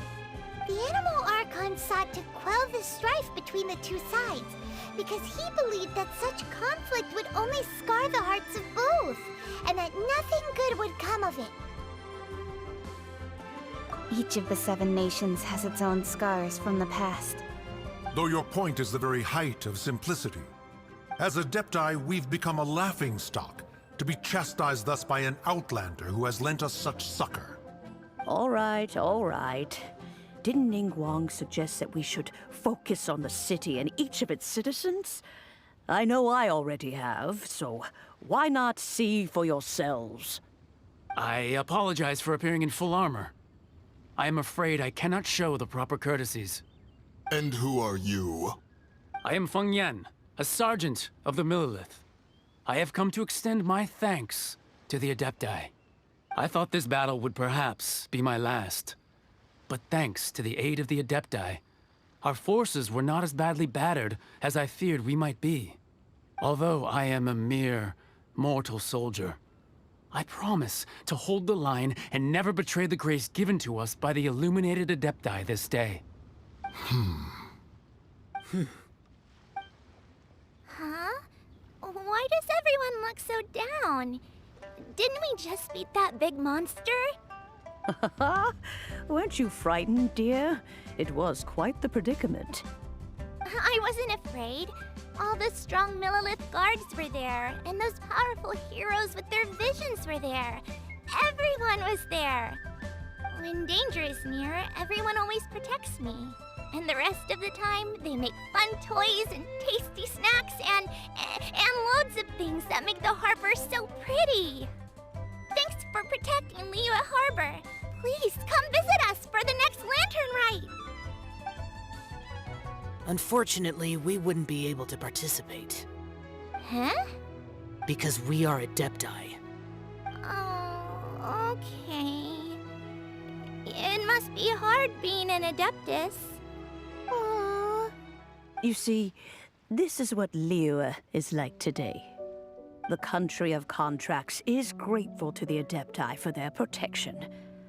A: The Animal Archon sought to quell the strife between the two sides, because he believed that such conflict would only scar the hearts of both, and that nothing good would come of it.
D: Each of the 7 nations has its own scars from the past.
Q: Though your point is the very height of simplicity. As Adepti, we've become a laughingstock, to be chastised thus by an outlander who has lent us such succor.
P: All right, all right. Didn't Ningguang suggest that we should focus on the city and each of its citizens? I know I already have, so why not see for yourselves?
G: I apologize for appearing in full armor. I am afraid I cannot show the proper courtesies.
M: And who are you?
G: I am Feng Yan, a sergeant of the Millelith. I have come to extend my thanks to the Adepti. I thought this battle would perhaps be my last. But thanks to the aid of the Adepti, our forces were not as badly battered as I feared we might be. Although I am a mere mortal soldier, I promise to hold the line and never betray the grace given to us by the illuminated Adepti this day.
A: Huh? Why does everyone look so down? Didn't we just beat that big monster?
P: Weren't you frightened, dear? It was quite the predicament.
A: I wasn't afraid. All the strong Millelith guards were there, and those powerful heroes with their visions were there. Everyone was there. When danger is near, everyone always protects me. And the rest of the time, they make fun toys and tasty snacks and loads of things that make the harbor so pretty. Thanks for protecting Liyue Harbor. Please come visit us for the next lantern rite.
N: Unfortunately, we wouldn't be able to participate.
A: Huh?
N: Because we are Adepti.
A: Oh, okay. It must be hard being an Adeptus. Aww.
P: You see, this is what Liyue is like today. The country of contracts is grateful to the Adepti for their protection,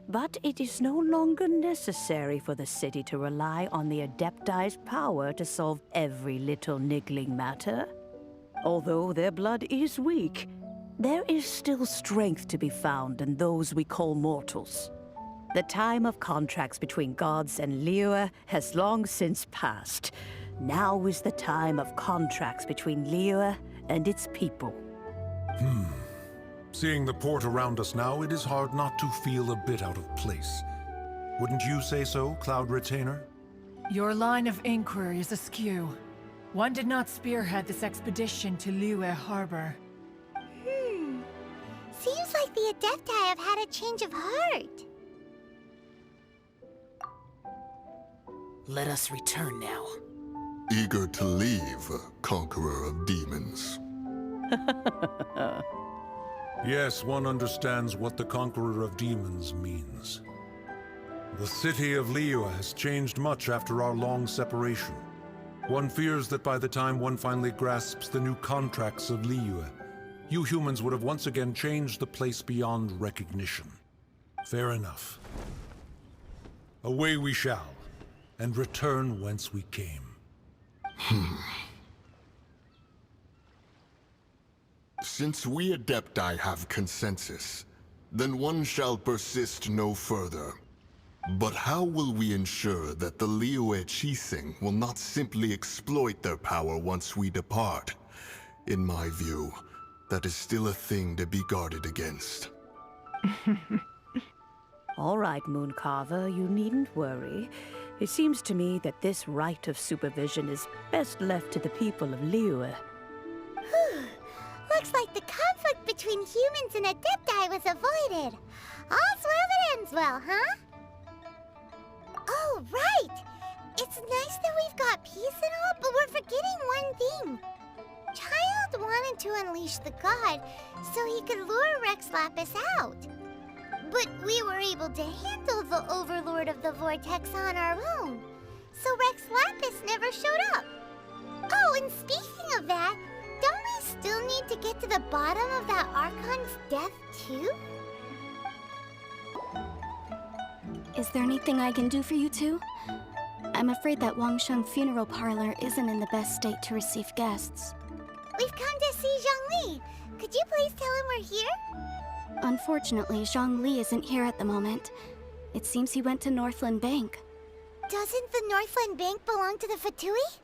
P: but it is no longer necessary for the city to rely on the Adepti's power to solve every little niggling matter. Although their blood is weak, there is still strength to be found in those we call mortals. The time of contracts between gods and Liyue has long since passed. Now is the time of contracts between Liyue and its people.
Q: Seeing the port around us now, it is hard not to feel a bit out of place. Wouldn't you say so, Cloud Retainer?
O: Your line of inquiry is askew. One did not spearhead this expedition to Liyue Harbor.
A: Seems like the Adepti have had a change of heart.
N: Let us return now.
M: Eager to leave, Conqueror of Demons.
Q: Yes, one understands what the Conqueror of Demons means. The city of Liyue has changed much after our long separation. One fears that by the time one finally grasps the new contracts of Liyue, you humans would have once again changed the place beyond recognition. Fair enough. Away we shall, and return whence we came.
M: Since we Adepti have consensus, then one shall persist no further. But how will we ensure that the Liyue Qixing will not simply exploit their power once we depart? In my view, that is still a thing to be guarded against.
P: All right, Mooncarver, you needn't worry. It seems to me that this right of supervision is best left to the people of Liyue.
A: Looks like the conflict between humans and Adepti was avoided. All's well that ends well, huh? Oh, right! It's nice that we've got peace and all, but we're forgetting one thing. Child wanted to unleash the god so he could lure Rex Lapis out. But we were able to handle the Overlord of the Vortex on our own. So Rex Lapis never showed up. Oh, and speaking of that, don't we still need to get to the bottom of that Archon's death, too?
R: Is there anything I can do for you two? I'm afraid that Wangsheng funeral parlor isn't in the best state to receive guests.
A: We've come to see Zhongli. Could you please tell him we're here?
R: Unfortunately, Zhongli isn't here at the moment. It seems he went to Northland Bank.
A: Doesn't the Northland Bank belong to the Fatui?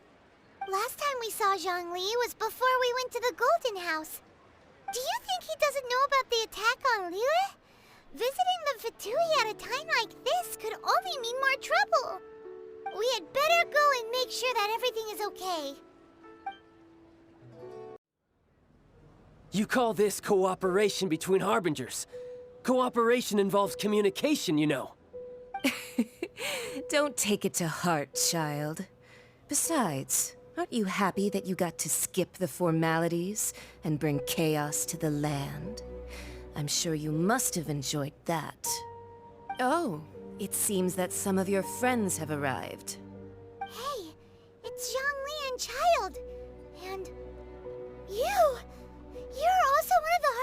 A: Last time we saw Zhongli was before we went to the Golden House. Do you think he doesn't know about the attack on Liyue? Visiting the Fatui at a time like this could only mean more trouble. We had better go and make sure that everything is okay.
L: You call this cooperation between Harbingers? Cooperation involves communication, you know.
S: Don't take it to heart, child. Besides, aren't you happy that you got to skip the formalities and bring chaos to the land? I'm sure you must have enjoyed that. Oh, it seems that some of your friends have arrived.
A: Hey, it's Zhongli and Child. And you! You're also one of the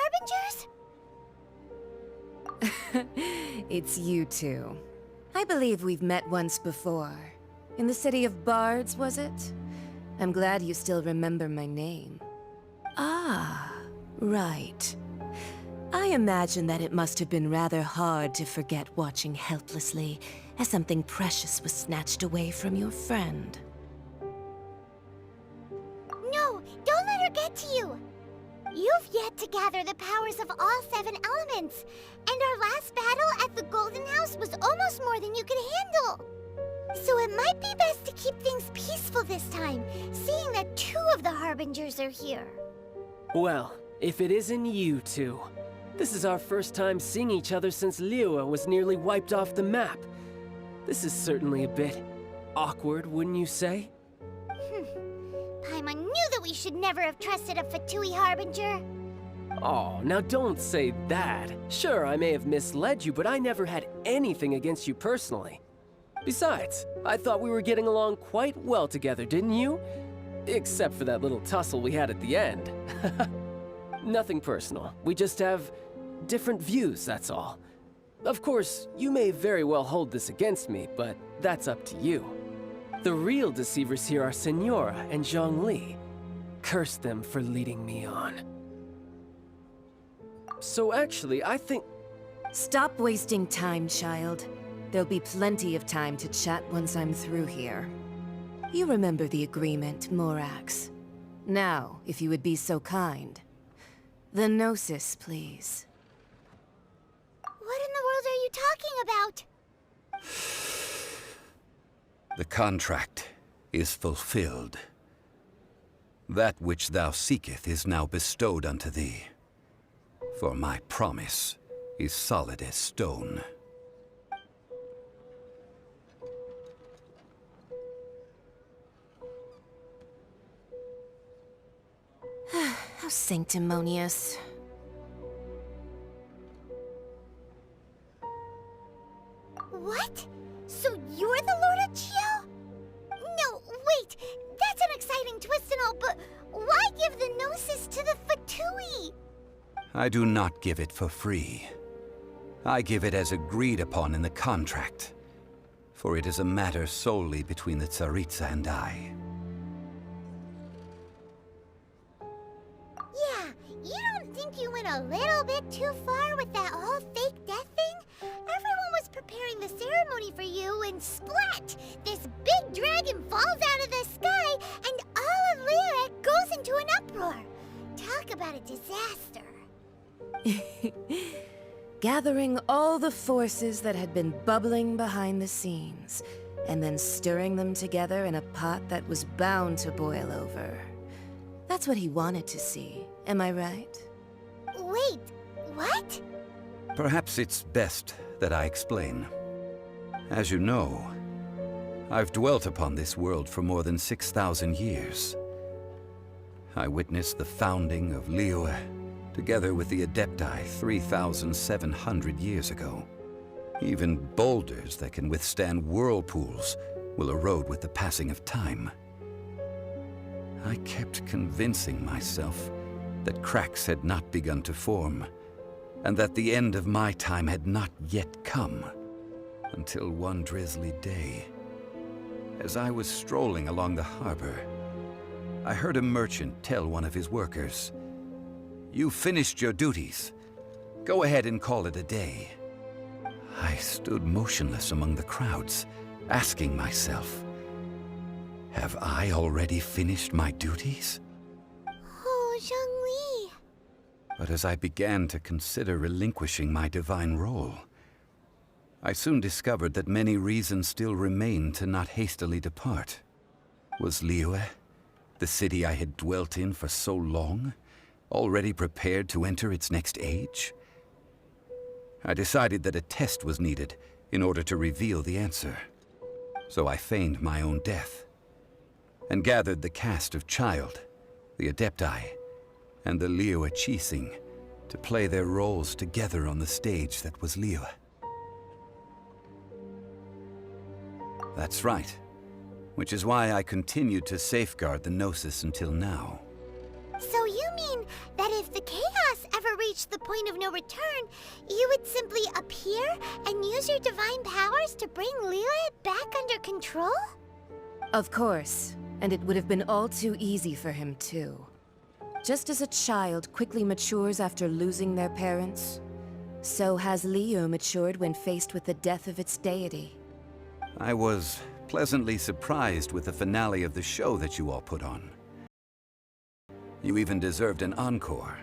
A: Harbingers?
S: It's you two. I believe we've met once before. In the city of Bards, was it? I'm glad you still remember my name. Ah, right. I imagine that it must have been rather hard to forget watching helplessly as something precious was snatched away from your friend.
A: No, don't let her get to you! You've yet to gather the powers of all 7 elements, and our last battle at the Golden House was almost more than you could handle. So it might be best to keep things peaceful this time, seeing that 2 of the Harbingers are here.
L: Well, if it isn't you two. This is our first time seeing each other since Liyue was nearly wiped off the map. This is certainly a bit awkward, wouldn't you say?
A: Paimon knew that we should never have trusted a Fatui Harbinger.
L: Oh, now don't say that. Sure, I may have misled you, but I never had anything against you personally. Besides, I thought we were getting along quite well together, didn't you? Except for that little tussle we had at the end. Nothing personal. We just have different views, that's all. Of course, you may very well hold this against me, but that's up to you. The real deceivers here are Senora and Zhongli. Curse them for leading me on. So actually, I think...
S: Stop wasting time, child. There'll be plenty of time to chat once I'm through here. You remember the agreement, Morax. Now, if you would be so kind. The Gnosis, please.
A: What in the world are you talking about?
I: The contract is fulfilled. That which thou seeketh is now bestowed unto thee. For my promise is solid as stone.
S: How sanctimonious.
A: What? So you're the Lord of Chio? No, wait! That's an exciting twist and all, but why give the Gnosis to the Fatui?
I: I do not give it for free. I give it as agreed upon in the contract, for it is a matter solely between the Tsaritsa and I.
A: Yeah, you don't think you went a little bit too far with that whole fake death thing? Everyone was preparing the ceremony for you, and splat! This big dragon falls out of the sky, and all of Liyue goes into an uproar. Talk about a disaster.
S: Gathering all the forces that had been bubbling behind the scenes, and then stirring them together in a pot that was bound to boil over. That's what he wanted to see, am I right?
A: Wait, what?
I: Perhaps it's best that I explain. As you know, I've dwelt upon this world for more than 6,000 years. I witnessed the founding of Liyue, together with the Adepti 3,700 years ago. Even boulders that can withstand whirlpools will erode with the passing of time. I kept convincing myself that cracks had not begun to form, and that the end of my time had not yet come, until one drizzly day, as I was strolling along the harbor, I heard a merchant tell one of his workers, "You finished your duties. Go ahead and call it a day." I stood motionless among the crowds, asking myself, have I already finished my duties?
A: Oh, Zhongli.
I: But as I began to consider relinquishing my divine role, I soon discovered that many reasons still remained to not hastily depart. Was Liyue, the city I had dwelt in for so long, already prepared to enter its next age? I decided that a test was needed in order to reveal the answer. So I feigned my own death, and gathered the cast of Child, the Adepti, and the Liyue Qixing to play their roles together on the stage that was Liyue. That's right, which is why I continued to safeguard the Gnosis until now.
A: So you mean that if the chaos ever reached the point of no return, you would simply appear and use your divine powers to bring Liyue back under control?
S: Of course, and it would have been all too easy for him too. Just as a child quickly matures after losing their parents, so has Liyue matured when faced with the death of its deity.
I: I was pleasantly surprised with the finale of the show that you all put on. You even deserved an encore.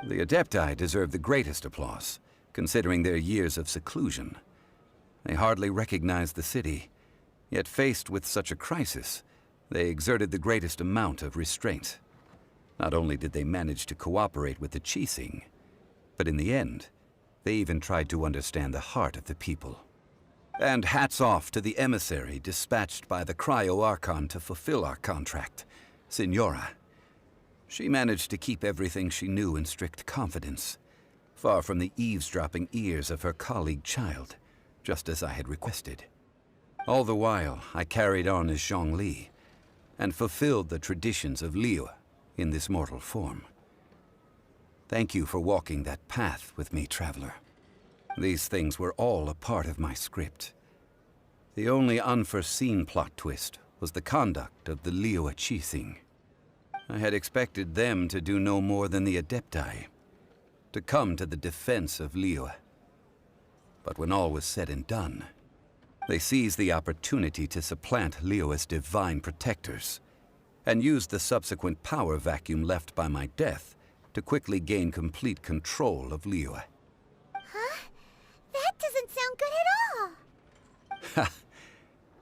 I: The Adepti deserve the greatest applause, considering their years of seclusion. They hardly recognized the city, yet faced with such a crisis, they exerted the greatest amount of restraint. Not only did they manage to cooperate with the Qixing, but in the end, they even tried to understand the heart of the people. And hats off to the emissary dispatched by the Cryo-Archon to fulfill our contract, Signora. She managed to keep everything she knew in strict confidence, far from the eavesdropping ears of her colleague Child, just as I had requested. All the while, I carried on as Zhongli, and fulfilled the traditions of Liyue in this mortal form. Thank you for walking that path with me, Traveler. These things were all a part of my script. The only unforeseen plot twist was the conduct of the Liyue Qixing. I had expected them to do no more than the Adepti, to come to the defense of Liyue. But when all was said and done, they seized the opportunity to supplant Liyue's divine protectors, and used the subsequent power vacuum left by my death to quickly gain complete control of Liyue.
A: Huh? That doesn't sound good at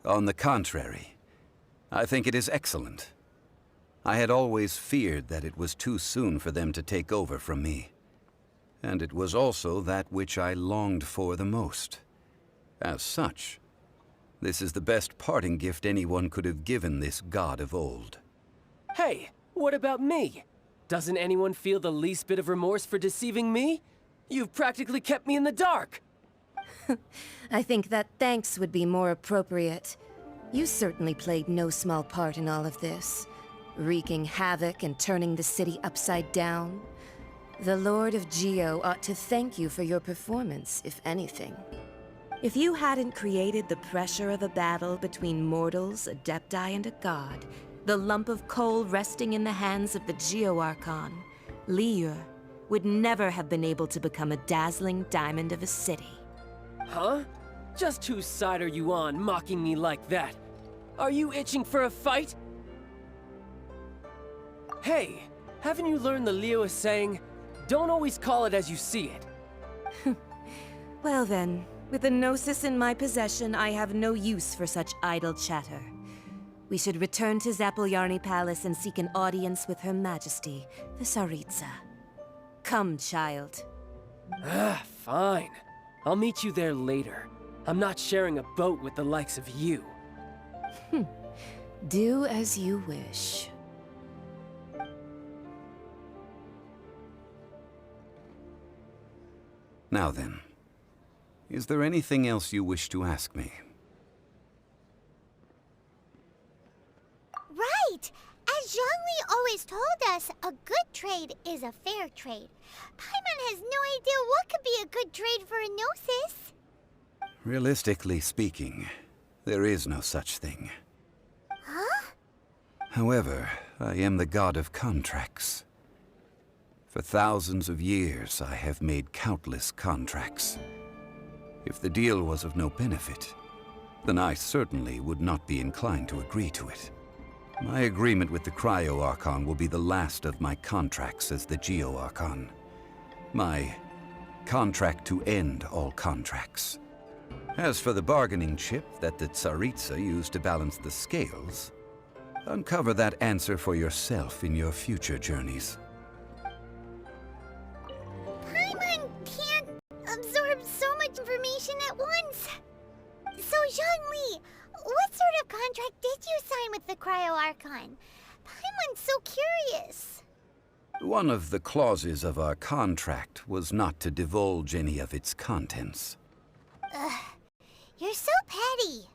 A: all.
I: On the contrary, I think it is excellent. I had always feared that it was too soon for them to take over from me. And it was also that which I longed for the most. As such, this is the best parting gift anyone could have given this god of old.
L: Hey, what about me? Doesn't anyone feel the least bit of remorse for deceiving me? You've practically kept me in the dark.
S: I think that thanks would be more appropriate. You certainly played no small part in all of this, wreaking havoc and turning the city upside down. The Lord of Geo ought to thank you for your performance, if anything. If you hadn't created the pressure of a battle between mortals, Adepti, and a god, the lump of coal resting in the hands of the Geo-Archon, Liyue would never have been able to become a dazzling diamond of a city.
L: Huh? Just whose side are you on, mocking me like that? Are you itching for a fight? Hey, haven't you learned the Liyue saying, don't always call it as you see it?
S: Well then, with the Gnosis in my possession, I have no use for such idle chatter. We should return to Zapoljarny Palace and seek an audience with Her Majesty, the Tsaritsa. Come, child.
L: Fine. I'll meet you there later. I'm not sharing a boat with the likes of you.
S: Do as you wish.
I: Now then, is there anything else you wish to ask me?
A: Right! As Zhongli always told us, a good trade is a fair trade. Paimon has no idea what could be a good trade for a Gnosis.
I: Realistically speaking, there is no such thing.
A: Huh?
I: However, I am the god of contracts. For thousands of years, I have made countless contracts. If the deal was of no benefit, then I certainly would not be inclined to agree to it. My agreement with the Cryo-Archon will be the last of my contracts as the Geo-Archon. My contract to end all contracts. As for the bargaining chip that the Tsaritsa used to balance the scales, uncover that answer for yourself in your future journeys.
A: Paimon can't absorb so much information at once. So, Zhongli, what sort of contract did you sign with the Cryo-Archon? Paimon's so curious.
I: One of the clauses of our contract was not to divulge any of its contents.
A: Ugh, you're so petty.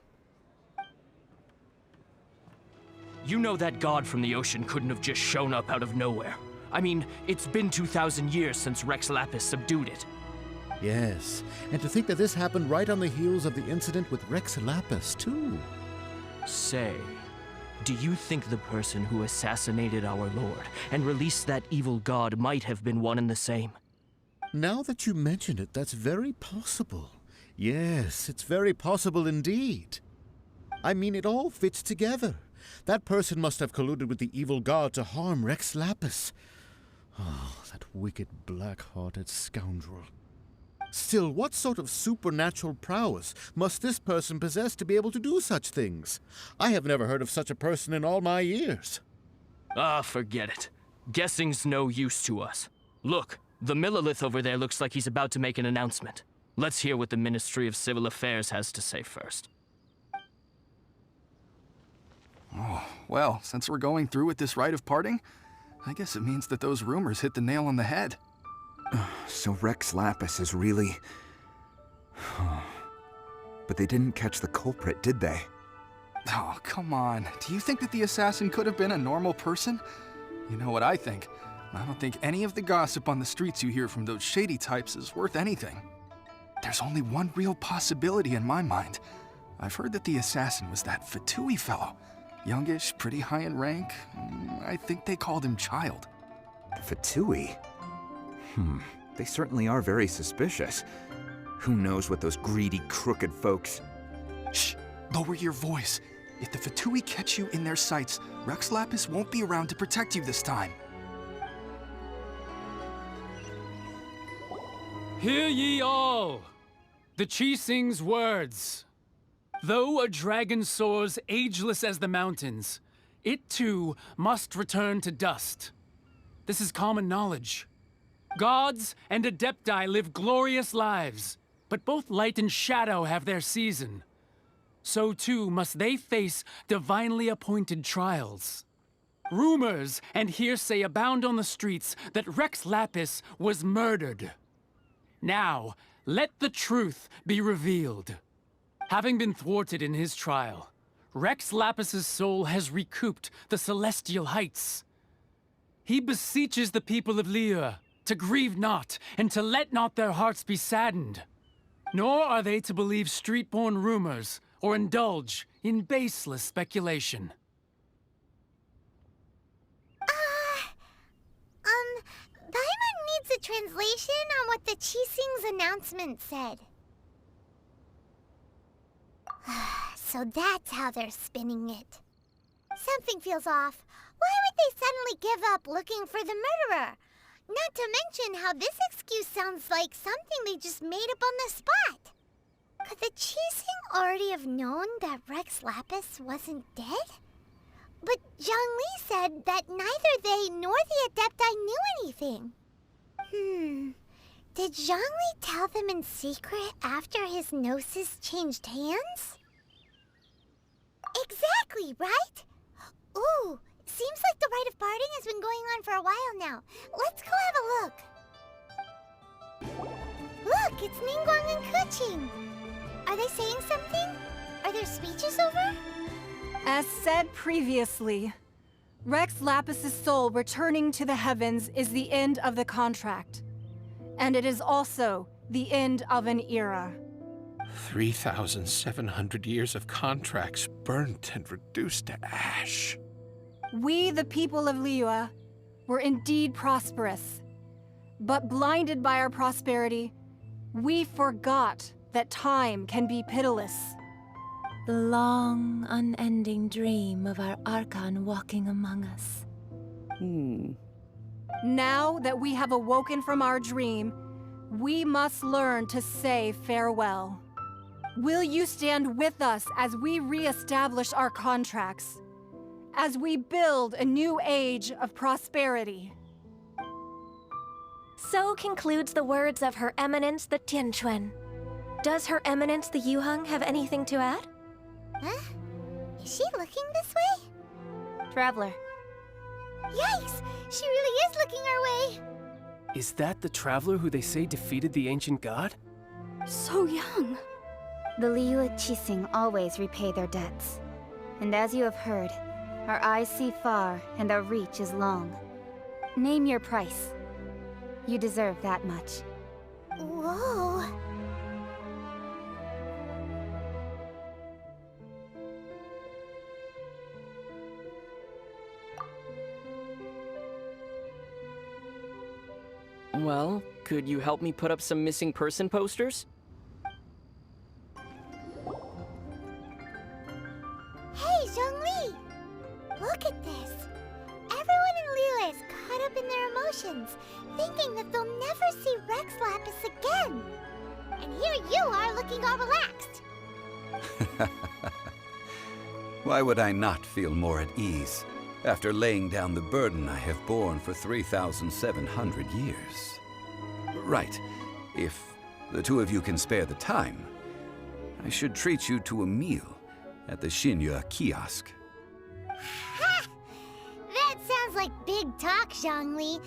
C: You know that god from the ocean couldn't have just shown up out of nowhere. I mean, it's been 2,000 years since Rex Lapis subdued it.
T: Yes, and to think that this happened right on the heels of the incident with Rex Lapis, too.
C: Say, do you think the person who assassinated our lord and released that evil god might have been one and the same?
T: Now that you mention it, that's very possible. Yes, it's very possible indeed. I mean, it all fits together. That person must have colluded with the evil god to harm Rex Lapis. Oh, that wicked, black-hearted scoundrel. Still, what sort of supernatural prowess must this person possess to be able to do such things? I have never heard of such a person in all my years.
C: Ah, forget it. Guessing's no use to us. Look, the Millilith over there looks like he's about to make an announcement. Let's hear what the Ministry of Civil Affairs has to say first.
U: Oh, well, since we're going through with this rite of parting, I guess it means that those rumors hit the nail on the head.
V: So Rex Lapis is really... But they didn't catch the culprit, did they?
U: Oh, come on. Do you think that the assassin could have been a normal person? You know what I think. I don't think any of the gossip on the streets you hear from those shady types is worth anything. There's only one real possibility in my mind. I've heard that the assassin was that Fatui fellow. Youngish, pretty high in rank. I think they called him Child.
V: Fatui? They certainly are very suspicious. Who knows what those greedy, crooked folks...
U: Shh! Lower your voice. If the Fatui catch you in their sights, Rex Lapis won't be around to protect you this time.
G: Hear ye all! The Qixing's words. Though a dragon soars ageless as the mountains, it too must return to dust. This is common knowledge. Gods and Adepti live glorious lives, but both light and shadow have their season. So too must they face divinely appointed trials. Rumors and hearsay abound on the streets that Rex Lapis was murdered. Now, let the truth be revealed. Having been thwarted in his trial, Rex Lapis's soul has recouped the celestial heights. He beseeches the people of Liyue to grieve not, and to let not their hearts be saddened. Nor are they to believe street-born rumors, or indulge in baseless speculation.
A: Paimon needs a translation on what the Qixing's announcement said. So that's how they're spinning it. Something feels off. Why would they suddenly give up looking for the murderer? Not to mention how this excuse sounds like something they just made up on the spot. Could the Qixing already have known that Rex Lapis wasn't dead? But Zhongli said that neither they nor the Adepti knew anything. Did Zhongli tell them in secret after his Gnosis changed hands? Exactly, right? Ooh, seems like the rite of parting has been going on for a while now. Let's go have a look. Look, it's Ningguang and Kuching. Are they saying something? Are their speeches over?
H: As said previously, Rex Lapis's soul returning to the heavens is the end of the contract. And it is also the end of an era.
E: 3,700 years of contracts burnt and reduced to ash.
H: We, the people of Liyue, were indeed prosperous. But blinded by our prosperity, we forgot that time can be pitiless.
J: The long, unending dream of our Archon walking among us.
H: Now that we have awoken from our dream, we must learn to say farewell. Will you stand with us as we re-establish our contracts? As we build a new age of prosperity?
J: So concludes the words of Her Eminence the Tianquan. Does Her Eminence the Yuheng have anything to add?
A: Huh? Is she looking this way?
D: Traveler.
A: Yikes! She really is looking our way!
L: Is that the traveler who they say defeated the ancient god?
R: So young.
D: The Liyue Qixing always repay their debts. And as you have heard, our eyes see far and our reach is long. Name your price. You deserve that much.
A: Whoa!
F: Well, could you help me put up some missing person posters?
A: Hey, Zhongli! Look at this! Everyone in Liyue is caught up in their emotions, thinking that they'll never see Rex Lapis again. And here you are looking all relaxed.
I: Why would I not feel more at ease after laying down the burden I have borne for 3,700 years? Right. If the two of you can spare the time, I should treat you to a meal at the Xinyue kiosk.
A: Ha! That sounds like big talk, Zhongli.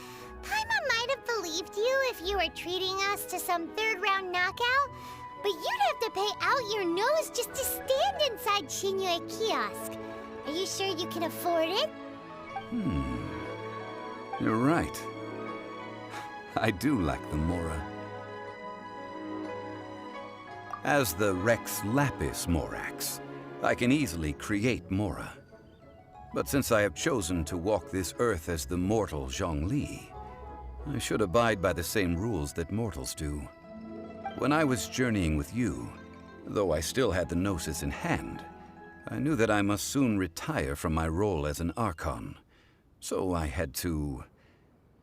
A: Paimon might have believed you if you were treating us to some third-round knockout, but you'd have to pay out your nose just to stand inside Xinyue kiosk. Are you sure you can afford it?
I: You're right. I do like the Mora. As the Rex Lapis Morax, I can easily create Mora. But since I have chosen to walk this earth as the mortal Zhongli, I should abide by the same rules that mortals do. When I was journeying with you, though I still had the Gnosis in hand, I knew that I must soon retire from my role as an Archon. So I had to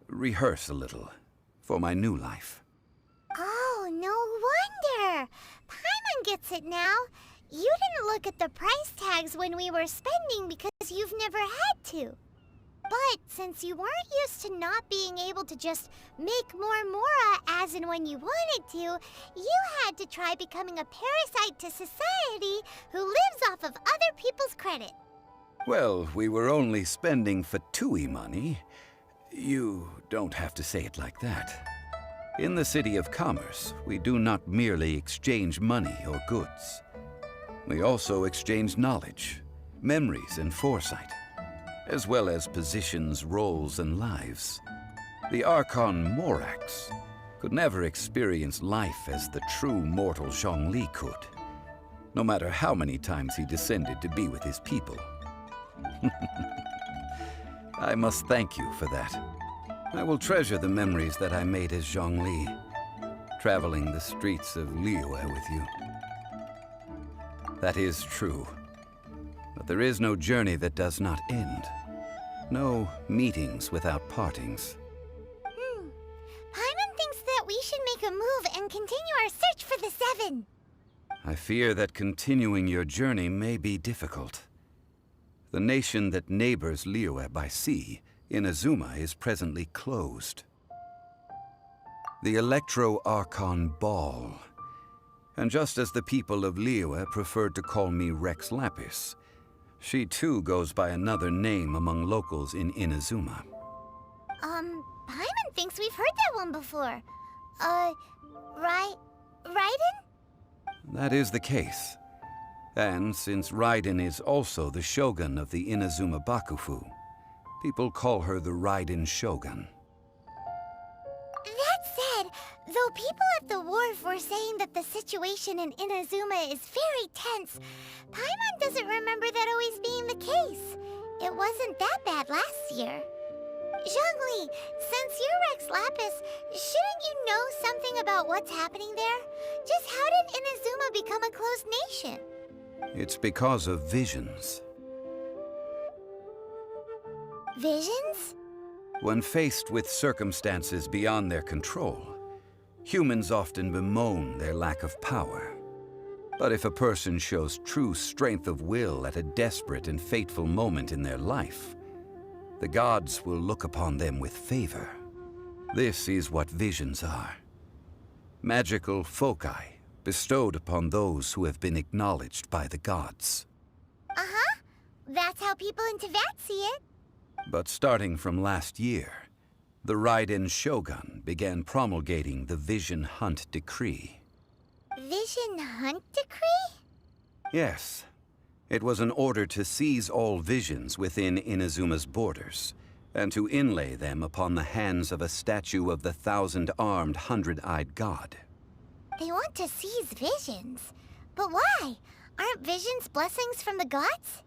I: rehearse a little for my new life.
A: Oh, no wonder! Paimon gets it now. You didn't look at the price tags when we were spending because you've never had to. But since you weren't used to not being able to just make more Mora as and when you wanted to, you had to try becoming a parasite to society who lives off of other people's credit.
I: Well, we were only spending Fatui money. You don't have to say it like that. In the City of Commerce, we do not merely exchange money or goods. We also exchange knowledge, memories, and foresight, as well as positions, roles, and lives. The Archon Morax could never experience life as the true mortal Zhongli could, no matter how many times he descended to be with his people. I must thank you for that. I will treasure the memories that I made as Zhongli, traveling the streets of Liyue with you. That is true. But there is no journey that does not end. No meetings without partings.
A: Paimon thinks that we should make a move and continue our search for the Seven.
I: I fear that continuing your journey may be difficult. The nation that neighbors Liyue by sea, Inazuma, is presently closed. The Electro-Archon Ball. And just as the people of Liyue preferred to call me Rex Lapis, she too goes by another name among locals in Inazuma.
A: Paimon thinks we've heard that one before. Raiden?
I: That is the case. And since Raiden is also the Shogun of the Inazuma Bakufu, people call her the Raiden Shogun.
A: That said, though people at the wharf were saying that the situation in Inazuma is very tense, Paimon doesn't remember that always being the case. It wasn't that bad last year. Zhongli, since you're Rex Lapis, shouldn't you know something about what's happening there? Just how did Inazuma become a closed nation?
I: It's because of visions.
A: Visions?
I: When faced with circumstances beyond their control, humans often bemoan their lack of power. But if a person shows true strength of will at a desperate and fateful moment in their life, the gods will look upon them with favor. This is what visions are. Magical foci bestowed upon those who have been acknowledged by the gods.
A: Uh-huh. That's how people in Teyvat see it.
I: But starting from last year, the Raiden Shogun began promulgating the Vision Hunt Decree.
A: Vision Hunt Decree?
I: Yes. It was an order to seize all visions within Inazuma's borders, and to inlay them upon the hands of a statue of the 1,000-armed, 100-eyed god.
A: They want to seize visions. But why? Aren't visions blessings from the gods?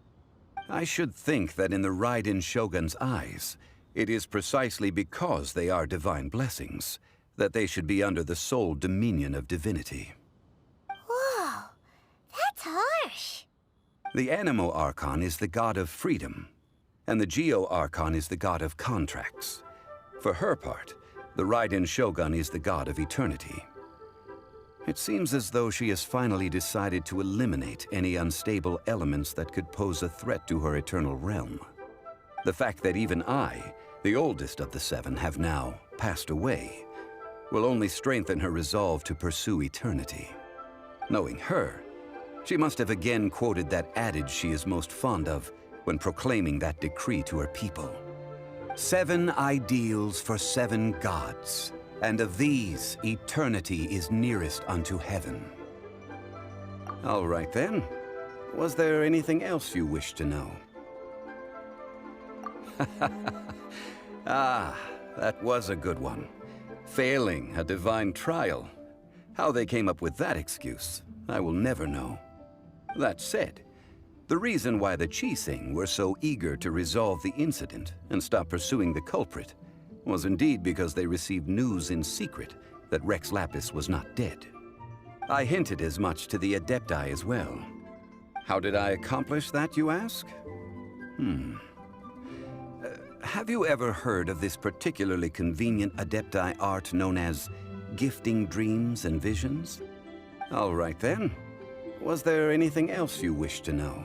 I: I should think that in the Raiden Shogun's eyes, it is precisely because they are divine blessings that they should be under the sole dominion of divinity.
A: Whoa, that's harsh.
I: The Anemo Archon is the god of freedom, and the Geo Archon is the god of contracts. For her part, the Raiden Shogun is the god of eternity. It seems as though she has finally decided to eliminate any unstable elements that could pose a threat to her eternal realm. The fact that even I, the oldest of the seven, have now passed away, will only strengthen her resolve to pursue eternity. Knowing her, she must have again quoted that adage she is most fond of when proclaiming that decree to her people. 7 ideals for 7 gods, and of these, eternity is nearest unto heaven. All right then. Was there anything else you wish to know? Ah, that was a good one. Failing a divine trial. How they came up with that excuse, I will never know. That said, the reason why the Qixing were so eager to resolve the incident and stop pursuing the culprit was indeed because they received news in secret that Rex Lapis was not dead. I hinted as much to the Adepti as well. How did I accomplish that, you ask? Have you ever heard of this particularly convenient Adepti art known as gifting dreams and visions? All right then. Was there anything else you wish to know?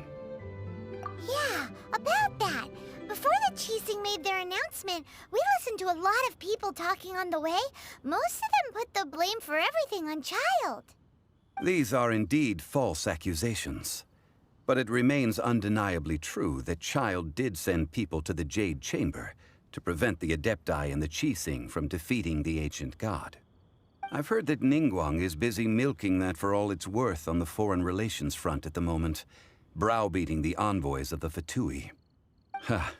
A: Yeah, about that. Before the Qixing made their announcement, we listened to a lot of people talking on the way. Most of them put the blame for everything on Child.
I: These are indeed false accusations. But it remains undeniably true that Child did send people to the Jade Chamber to prevent the Adepti and the Qixing from defeating the ancient god. I've heard that Ningguang is busy milking that for all it's worth on the foreign relations front at the moment, browbeating the envoys of the Fatui. Ha!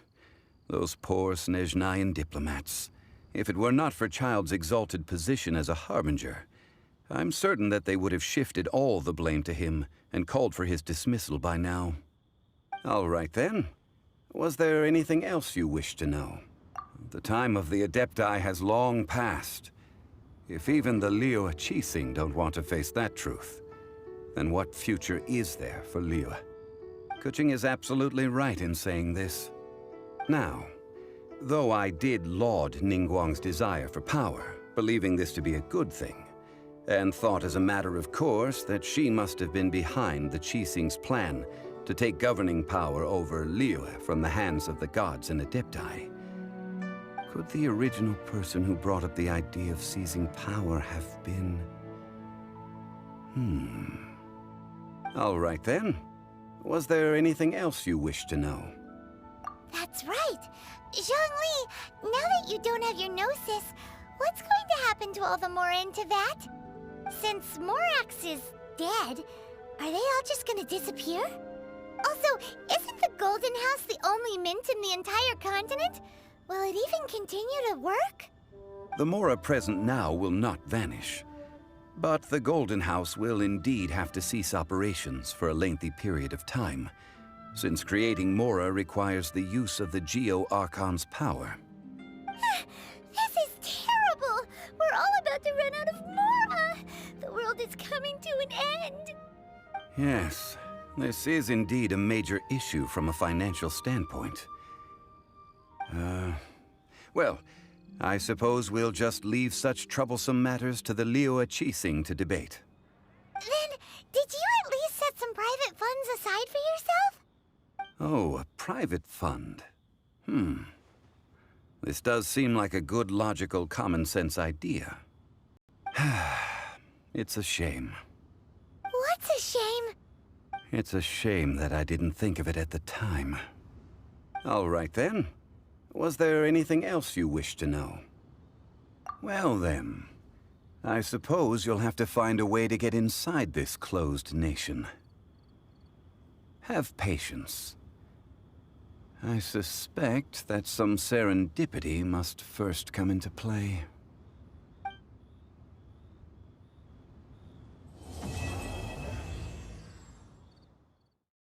I: Those poor Snezhnayan diplomats. If it were not for Child's exalted position as a harbinger, I'm certain that they would have shifted all the blame to him and called for his dismissal by now. All right then. Was there anything else you wish to know? The time of the Adepti has long passed. If even the Liyue Qixing don't want to face that truth, then what future is there for Liyue? Kuching is absolutely right in saying this. Now, though I did laud Ningguang's desire for power, believing this to be a good thing, and thought as a matter of course that she must have been behind the Qixing's plan to take governing power over Liyue from the hands of the gods and Adepti, could the original person who brought up the idea of seizing power have been... All right then. Was there anything else you wish to know?
A: That's right. Zhongli, now that you don't have your gnosis, What's going to happen to all the Mora in Teyvat? Since Morax is dead, are they all just gonna disappear? Also, isn't the Golden House the only mint in the entire continent? Will it even continue to work?
I: The Mora present now will not vanish. But the Golden House will indeed have to cease operations for a lengthy period of time, since creating Mora requires the use of the Geo-Archon's power.
A: This is terrible! We're all about to run out of Mora! The world is coming to an end!
I: Yes, this is indeed a major issue from a financial standpoint. Well, I suppose we'll just leave such troublesome matters to the Liyue Qixing to debate.
A: Then, did you at least set some private funds aside for yourself?
I: Oh, a private fund. This does seem like a good, logical, common-sense idea. It's a shame.
A: What's a shame?
I: It's a shame that I didn't think of it at the time. All right, then. Was there anything else you wish to know? Well, then. I suppose you'll have to find a way to get inside this closed nation. Have patience. I suspect that some serendipity must first come into play.